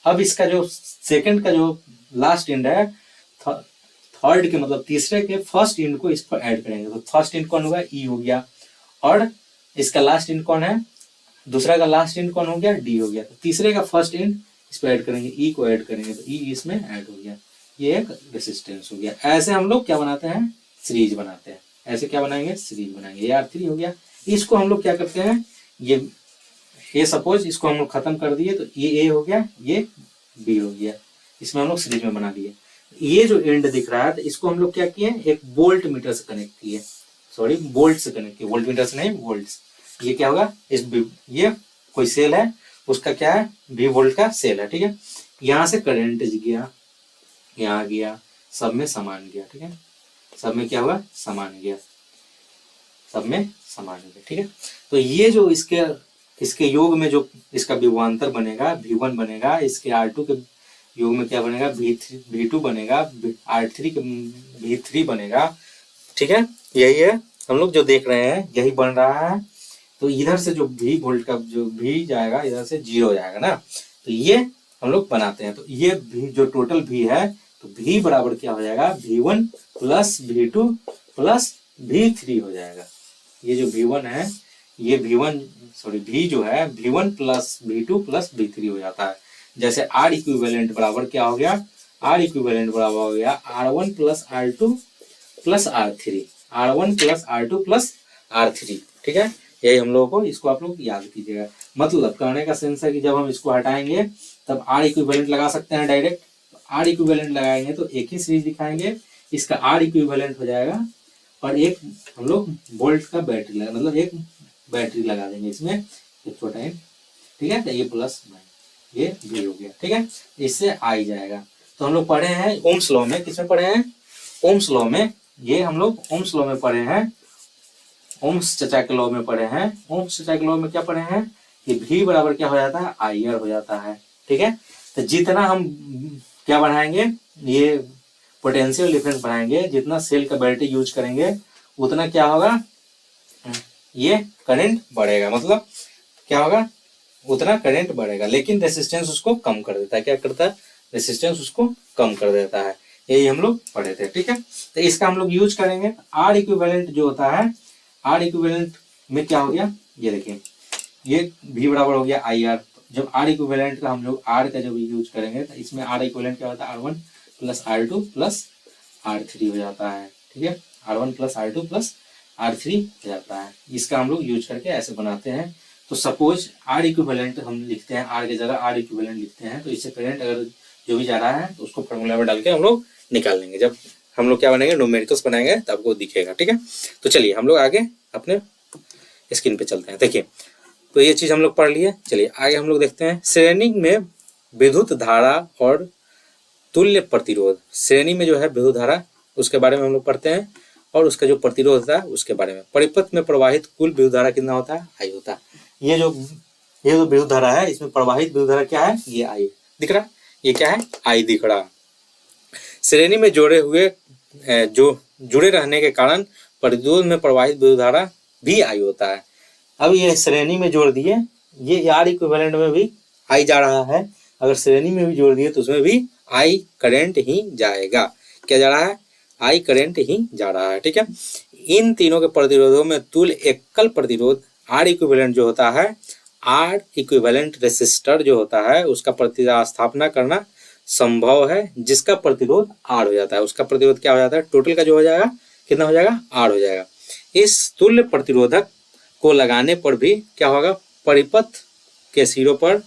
अब इसका जो सेकंड का जो लास्ट एंड है, थर्ड के मतलब तीसरे के फर्स्ट एंड को इस पर ऐड करेंगे, तो फर्स्ट एंड कौन हुआ, ई हो गया, और इसका लास्ट एंड कौन है, दूसरा का लास्ट एंड कौन हो गया, डी हो गया, तो तीसरे का फर्स्ट एंड इस पर ऐड करेंगे, ई को ऐड करेंगे तो ई इसमें ऐड हो गया, ये एक रेसिस्टेंस हो गया। ऐसे हम लोग क्या बनाते हैं, सीरीज बनाते हैं, ऐसे क्या बनाएंगे, सीरीज बनाएंगे। ये R3 हो गया। इसको हम लोग क्या करते हैं, ये सपोज इसको हम लोग खत्म कर दिए तो ये ए हो गया, ये बी हो गया, इसमें हम लोग सीरीज में बना दिए। ये जो एंड दिख रहा है तो इसको हम लोग क्या किए, एक वोल्ट मीटर से कनेक्ट किए, सॉरी बोल्ट से कनेक्ट किए, वोल्ट मीटर से नहीं, वोल्ट। ये क्या होगा, इस ये कोई सेल है, उसका क्या है, V वोल्ट का सेल है, ठीक है। यहाँ से करंट गया, यहाँ गया, सब में समान गया, ठीक है, सब में क्या हुआ, समान गया, सब में समान गया, ठीक है। तो ये जो इसके योग में जो इसका विभवांतर बनेगा V1 बनेगा, इसके R2 के योग में क्या बनेगा, V2 बनेगा, R3 के V3 बनेगा, ठीक है। यही है हम लोग जो देख रहे हैं, यही बन रहा है। तो इधर से जो V वोल्ट का जो V जाएगा, इधर से 0 जाएगा ना, तो ये हम लोग बनाते हैं। तो ये V जो टोटल V है, तो V बराबर क्या हो जाएगा, V1 plus V2 plus V3 हो जाएगा। ये जो V1 है, ये V जो है V1 plus V2 plus V3 हो जाता है। जैसे R इक्विवेलेंट बराबर क्या हो गया, R इक्विवेलेंट बराबर हो गया R1 plus R2 plus R3, R1 plus R2 plus R3, ठीक है। यही हम लोगों को, इसको आप लोग याद कीजिएगा। मतलब कहने का सेंस है कि जब हम इसको हटाएंगे तब R इक्विवेलेंट लगा सकते हैं डायरेक्ट, R इक्विवेलेंट लगाएंगे तो एक ही सीरीज दिखाएंगे, इसका R इक्विवेलेंट हो जाएगा और एक हम लोग वोल्ट का बैटरी लगा, मतलब एक बैटरी लगा देंगे इसमें, एक छोटा एंड, ठीक है। तो ये प्लस ये V हो गया, ठीक है, इससे आई जाएगा। तो हम लोग पढ़े हैं ओम्स लॉ में, किसमें पढ़े हैं, ओम्स लॉ में, ये हम लोग ओम्स लॉ में पढ़े हैं, ओम्स चचा के लॉ में पढ़े हैं। ओम्स चचा के लॉ में क्या पढ़े हैं कि V बराबर क्या हो जाता है, IR हो जाता है, ठीक है। तो जितना हम क्या बढ़ाएंगे, ये पोटेंशियल डिफरेंस बढ़ाएंगे, जितना सेल का बैटरी यूज करेंगे उतना क्या होगा, ये करंट बढ़ेगा, मतलब क्या होगा, उतना करंट बढ़ेगा, लेकिन रेसिस्टेंस उसको कम कर देता है। क्या करता है, रेसिस्टेंस उसको कम कर देता है। यही हम लोग पढ़े थे, ठीक है। तो इसका हम लोग यूज करेंगे। R इक्विवेलेंट जो होता है, R इक्विवेलेंट में क्या हो गया, ये देखिए, ये V बराबर हो गया IR। जब R इक्विवेलेंट का हम लोग R का जब यूज करेंगे तो इसमें R इक्विवेलेंट क्या होता है, R1 plus R2 plus R3 हो जाता है, ठीक है। R1 plus R2 plus R3 हो जाता है। इसका हम लोग यूज करके ऐसे बनाते हैं। तो सपोज R इक्विवेलेंट हम लिखते हैं, R की जगह R इक्विवेलेंट लिखते हैं, तो इससे करंट अगर जो भी जा रहा है तो उसको फॉर्मूला में डाल के हम लोग निकाल लेंगे। जब हम लोग क्या बनाएंगे, न्यूमेरिकल्स बनाएंगे तो आपको दिखेगा, ठीक है। तो चलिए हम लोग आगे अपने स्क्रीन पे चलते हैं। देखिए, तो ये चीज हम लोग पढ़ लिए। चलिए आगे हम लोग देखते हैं, श्रेणी में विद्युत धारा और तुल्य प्रतिरोध। श्रेणी में जो है विद्युत धारा, उसके बारे में हम लोग पढ़ते हैं, और उसका जो प्रतिरोध होता है उसके बारे में। परिपथ में प्रवाहित कुल विद्युत धारा कितना होता है, I होता है। ये जो विद्युत धारा है, इसमें प्रवाहित विद्युत धारा क्या है, ये I दिख रहा है, ये क्या है, I दिख रहा है। श्रेणी में जुड़े रहने के कारण प्रतिरोध में प्रवाहित विद्युत धारा भी I होता है। अब ये श्रेणी में जोड़ दिए, ये R इक्विवेलेंट में भी I जा रहा है, अगर श्रेणी में भी जोड़ दिए तो उसमें भी I करंट ही जाएगा। क्या जा रहा है? I करंट ही जा रहा है। ठीक है, इन तीनों के प्रतिरोधों में तुल्य एकल प्रतिरोध R इक्विवेलेंट जो होता है, R इक्विवेलेंट रेसिस्टर जो होता है उसका प्रतिस्थापना करना संभव है, जिसका प्रतिरोध R हो जाता है। उसका प्रतिरोध क्या हो जाता है? टोटल का जो हो जाएगा कितना हो जाएगा? R हो जाएगा। इस तुल्य प्रतिरोधक को लगाने पर भी क्या होगा? परिपथ के सिरों पर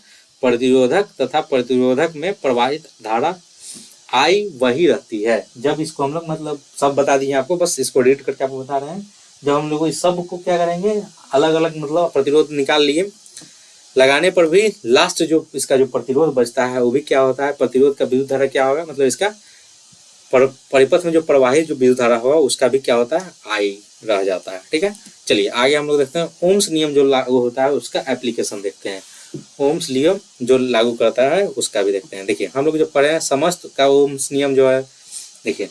प्रतिरोधक तथा प्रतिरोधक में प्रवाहित धारा I वही रहती है। जब इसको हम लोग मतलब सब बता दिए आपको, बस इसको रीड करके आपको बता रहे हैं। जब हम लोग इस सब को क्या करेंगे, अलग अलग मतलब प्रतिरोध निकाल लिए, लगाने पर भी लास्ट जो इसका जो प्रतिरोध बचता है वो भी क्या होता है? प्रतिरोध का विद्युत धारा क्या होगा? मतलब इसका परिपथ में जो प्रवाहित जो विद्युत धारा होगा उसका भी क्या होता है? I रह जाता है। ठीक है, चलिए आगे हम लोग देखते हैं ओम्स नियम जो लागू होता है उसका एप्लीकेशन देखते हैं। ओम्स नियम जो लागू करता है उसका भी देखते हैं। देखिए हम लोग जो पढ़े हैं समस्त का ओम्स नियम जो है, देखिए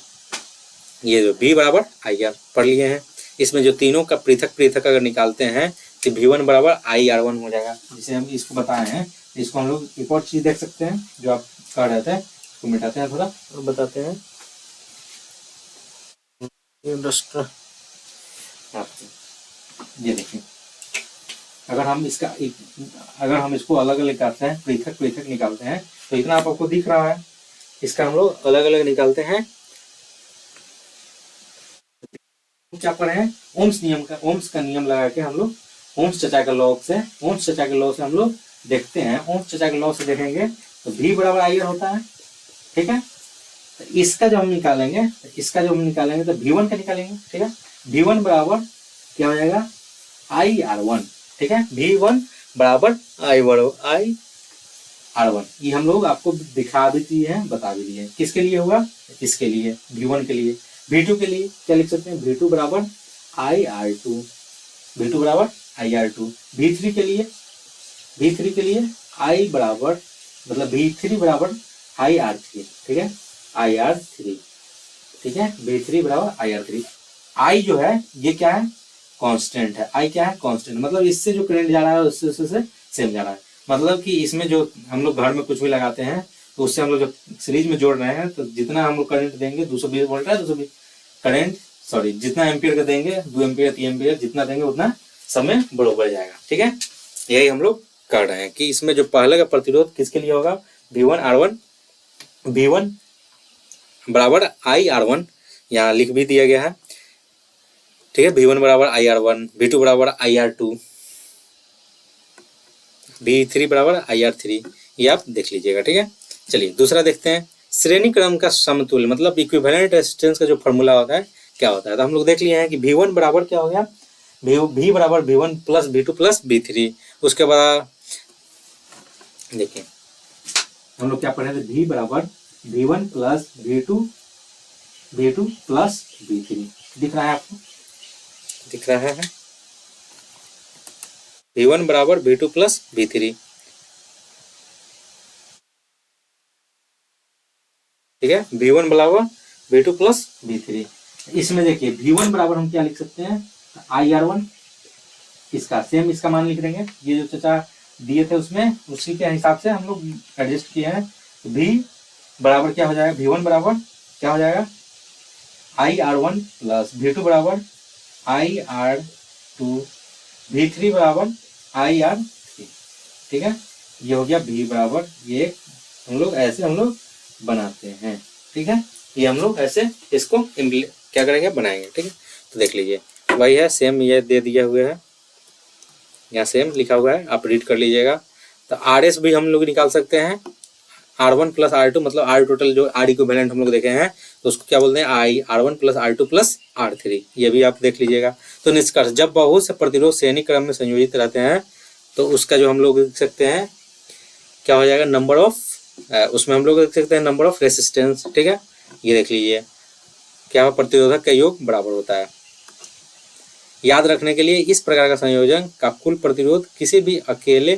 ये जो V बराबर IR पढ़ लिए हैं, इसमें जो तीनों का पृथक पृथक अगर निकालते हैं तो V1 बराबर IR1 हो जाएगा। जिसे हम इसको बताए हैं, इसको हम लोग एक और चीज देख सकते हैं जो आप कह रहे थे, इसको मिटाते हैं थोड़ा और बताते हैं। ये देखिए, अगर हम इसको अलग अलग निकालते हैं, पृथक पृथक निकालते हैं, तो इतना आपको दिख रहा है। इसका हम लोग अलग अलग निकालते हैं। क्या पढ़े हैं? ओम्स नियम का, ओम्स का नियम लगा के हम लोग ओम्स चचा के लॉ से हम लोग देखते हैं। ओम्स चचा के लॉ से देखेंगे तो V बराबर IR होता है। ठीक है, तो इसका जो हम निकालेंगे तो V1 का निकालेंगे। ठीक है, V1 बराबर क्या हो जाएगा? IR1। ठीक है, V1 बराबर IR1। ये हम लोग आपको दिखा भी दिए हैं, बता भी दिए हैं। किसके लिए होगा? इसके लिए, V1 के लिए। V2 के लिए क्या लिख सकते हैं? V2 बराबर IR2। V2 बराबर IR2। V3 के लिए I बराबर मतलब V3 बराबर IR3। ठीक है, IR3। ठीक है, V3 बराबर IR3। I जो है ये क्या है? कांस्टेंट है। I क्या है? कांस्टेंट। मतलब इससे जो करंट जा रहा है उससे सेम जा रहा है। मतलब कि इसमें जो हम लोग घर में कुछ भी लगाते हैं तो उससे हम लोग जो सीरीज में जोड़ रहे हैं तो जितना हम लोग करंट देंगे 220 वोल्ट है, 220 करंट सॉरी जितना एम्पियर का देंगे, 2 एम्पियर 3 एम्पियर जितना देंगे उतना समय बराबर जाएगा। ठीक है, यही हम लोग कर रहे हैं कि इसमें जो पहले का प्रतिरोध किसके लिए होगा? V1 बराबर IR1 यहाँ लिख भी दिया गया है। ठीक है, V1 बराबर IR1, V2 बराबर IR2, V3 बराबर IR3, ये आप देख लीजिएगा। ठीक है, चलिए दूसरा देखते हैं। श्रेणी क्रम का समतुल्य मतलब इक्विवेलेंट रेजिस्टेंस का जो फॉर्मूला होता है क्या होता है? तो हम लोग देख लिए हैं कि V1 बराबर क्या हो गया? V बराबर V1 plus V2 plus V3। उसके बाद देखिए हम लोग क्या पढ़े थे? V बराबर V1 plus V2 plus V3। दिख रहा है आपको? दिख रहा है V1 बराबर V2 प्लस V3। ठीक है, V1 बराबर V2 प्लस V3। इसमें देखिए V1 बराबर हम क्या लिख सकते हैं? IR1। इसका सेम इसका मान लिख देंगे। ये जो चचा दिए थे उसमें उसी के हिसाब से हम लोग एडजस्ट किए हैं। V बराबर क्या हो जाएगा? V1 बराबर क्या हो जाएगा? IR1 प्लस V2 बराबर IR2, V3 बराबर IR3। ठीक है, ये हो गया V बराबर, ये हम लोग ऐसे हम लोग बनाते हैं। ठीक है, ये हम लोग ऐसे इसको क्या करेंगे? बनाएंगे। ठीक है, तो देख लीजिए वही है, सेम ये दे दिए हुए है, यहाँ सेम लिखा हुआ है, आप रीड कर लीजिएगा। तो RS भी हम लोग निकाल सकते हैं। R1 प्लस R2 मतलब R टोटल जो R इक्विवेलेंट हम लोग देखे हैं तो उसको क्या बोलते हैं? R1 plus R2 plus R3। ये भी आप देख लीजिएगा। तो निष्कर्ष, जब बहुत से प्रतिरोध श्रेणी क्रम में संयोजित रहते हैं तो उसका जो हम लोग लिख सकते हैं क्या हो जाएगा? नंबर ऑफ, उसमें हम लोग लिख सकते हैं नंबर ऑफ रेसिस्टेंस। ठीक है, ये देख लीजिए क्या प्रतिरोधक का योग बराबर होता है। याद रखने के लिए इस प्रकार का संयोजन का कुल प्रतिरोध किसी भी अकेले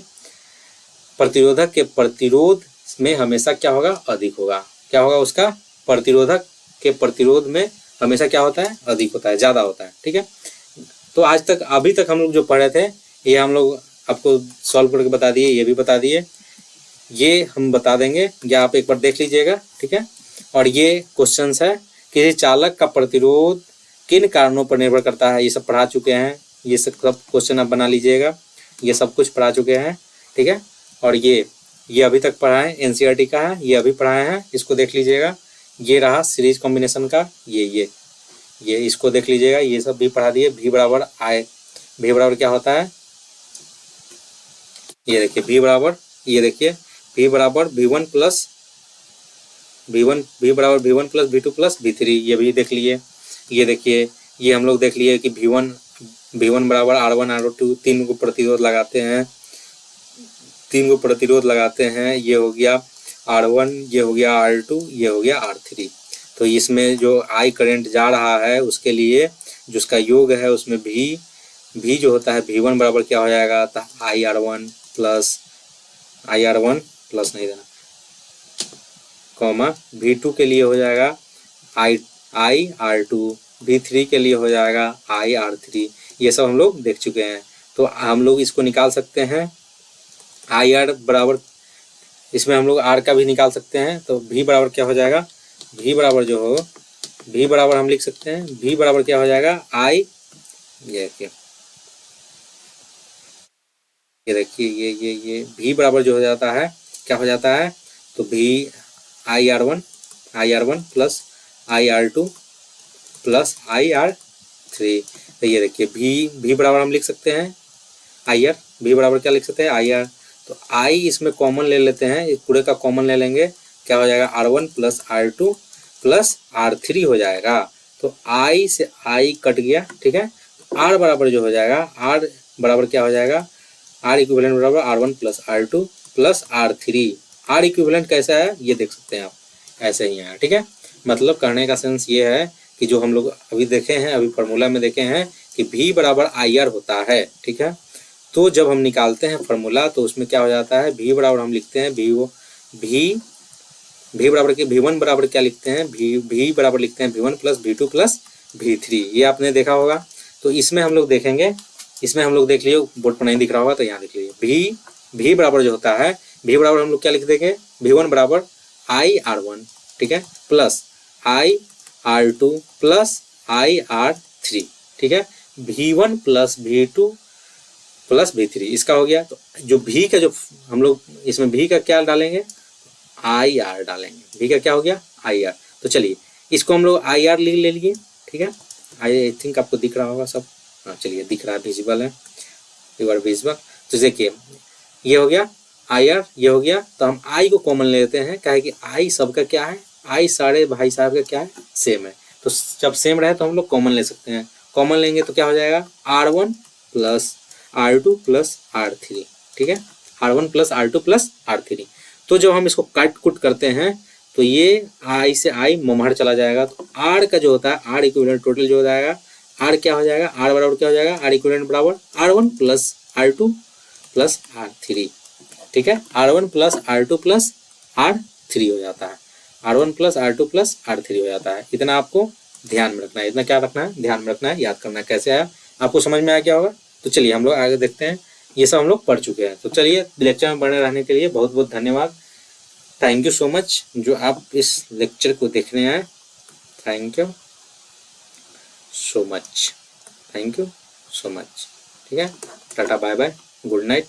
प्रतिरोधक के प्रतिरोध में हमेशा क्या होगा? अधिक होगा। क्या होगा? उसका प्रतिरोधक के प्रतिरोध में हमेशा क्या होता है, अधिक होता है, ज़्यादा होता है। ठीक है, तो आज तक अभी तक हम लोग जो पढ़े थे ये हम लोग आपको सॉल्व करके बता दिए, ये भी बता दिए, ये हम बता देंगे, या आप एक बार देख लीजिएगा। ठीक है, और ये क्वेश्चंस है किसी चालक का प्रतिरोध किन कारणों पर निर्भर करता है, ये सब पढ़ा चुके हैं। ये सब क्वेश्चन आप बना लीजिएगा, ये सब कुछ पढ़ा चुके हैं। ठीक है, और ये अभी तक पढ़ा है, एनसीईआरटी का है, ये अभी पढ़ाए हैं, इसको देख लीजिएगा। ये रहा सीरीज कॉम्बिनेशन का, ये इसको देख लीजिएगा, ये सब भी पढ़ा दिए। भी बराबर क्या होता है, ये देखिए भी बराबर, ये देखिए भी बराबर V1 plus V1 plus V2 plus V3, ये भी देख लिए। ये देखिए, ये हम लोग देख लिए कि V1 बराबर R1 R2 तीन को प्रतिरोध लगाते हैं, ये हो गया R1, ये हो गया R2, ये हो गया R3। तो इसमें जो I करंट जा रहा है उसके लिए जो उसका योग है उसमें V जो होता है V1 बराबर क्या हो जाएगा, IR1 प्लस नहीं देना कॉमा, V2 के लिए हो जाएगा IR2, V3 के लिए हो जाएगा IR3। ये सब हम लोग देख चुके हैं। तो हम लोग इसको निकाल सकते हैं, IR बराबर, इसमें हम लोग R का भी निकाल सकते हैं। तो V बराबर क्या हो जाएगा, V बराबर हम लिख सकते हैं, V बराबर क्या हो जाएगा, ये देखिए ये V बराबर जो हो जाता है क्या हो जाता है, तो IR1 plus IR2 plus IR3। तो ये देखिए V बराबर हम लिख सकते हैं V बराबर क्या लिख सकते हैं, IR। तो I इसमें कॉमन ले लेते हैं, इस पूरे का कॉमन ले लेंगे, क्या हो जाएगा R1 plus R2 plus R3 हो जाएगा। तो I से I कट गया। ठीक है, R बराबर जो हो जाएगा, R बराबर क्या हो जाएगा, R इक्विवेलेंट बराबर R1 plus R2 plus R3। R equivalent कैसा है ये देख सकते हैं आप, ऐसे ही है। ठीक है, मतलब कहने का सेंस ये है कि जो हम लोग अभी देखे हैं, अभी फार्मूला में देखे हैं कि V बराबर IR होता है। ठीक है, तो जब हम निकालते हैं फार्मूला तो उसमें क्या हो जाता है, V बराबर हम लिखते हैं V बराबर के V1 बराबर क्या लिखते हैं, V बराबर लिखते हैं V1 plus V2 plus V3। ये आपने देखा होगा। तो इसमें हम लोग देखेंगे, इसमें हम लोग देख लिए, बोर्ड पर नहीं दिख रहा होगा तो यहाँ देख लीजिए। V बराबर जो होता है, V बराबर हम लोग क्या लिख देंगे, V1 बराबर IR1, ठीक है, प्लस IR2 प्लस IR3। ठीक है, V1 plus V2 plus V3 इसका हो गया। तो जो V का जो हम लोग इसमें V का क्या डालेंगे, IR डालेंगे। V का क्या हो गया, IR। तो चलिए इसको हम लोग IR ले लिए। ठीक है, आई थिंक आपको दिख रहा होगा सब, हाँ चलिए दिख रहा है, विजिबल है, यू आर विजिबल। तो देखिए ये हो गया IR, ये हो गया। तो हम I को कॉमन ले लेते हैं, क्या है कि I सबका क्या है, I सारे भाई साहब का क्या है, सेम है। तो जब सेम रहे तो हम लोग कॉमन ले सकते हैं। कॉमन लेंगे तो क्या हो जाएगा, R1 plus R2 plus R3। ठीक है, R1 plus R2 plus R3। तो जब हम इसको काट कुट करते हैं तो ये I से I मोमहर चला जाएगा। तो R का जो होता है, R इक्विवेलेंट टोटल जो हो जाएगा, R क्या हो जाएगा, R बराबर क्या हो जाएगा, R इक्विवेलेंट बराबर R1 plus R2 plus R3। ठीक है, R1 plus R2 plus R3 हो जाता है, R1 plus R2 plus R3 हो जाता है। इतना आपको ध्यान में रखना है, इतना क्या रखना है, ध्यान में रखना है, याद करना है। कैसे आया आपको समझ में आया क्या होगा। तो चलिए हम लोग आगे देखते हैं, ये सब हम लोग पढ़ चुके हैं। तो चलिए लेक्चर में बने रहने के लिए बहुत बहुत धन्यवाद। थैंक यू सो मच जो आप इस लेक्चर को देखने आए। Thank you so much, thank you so much. ठीक है, tata bye bye, good night.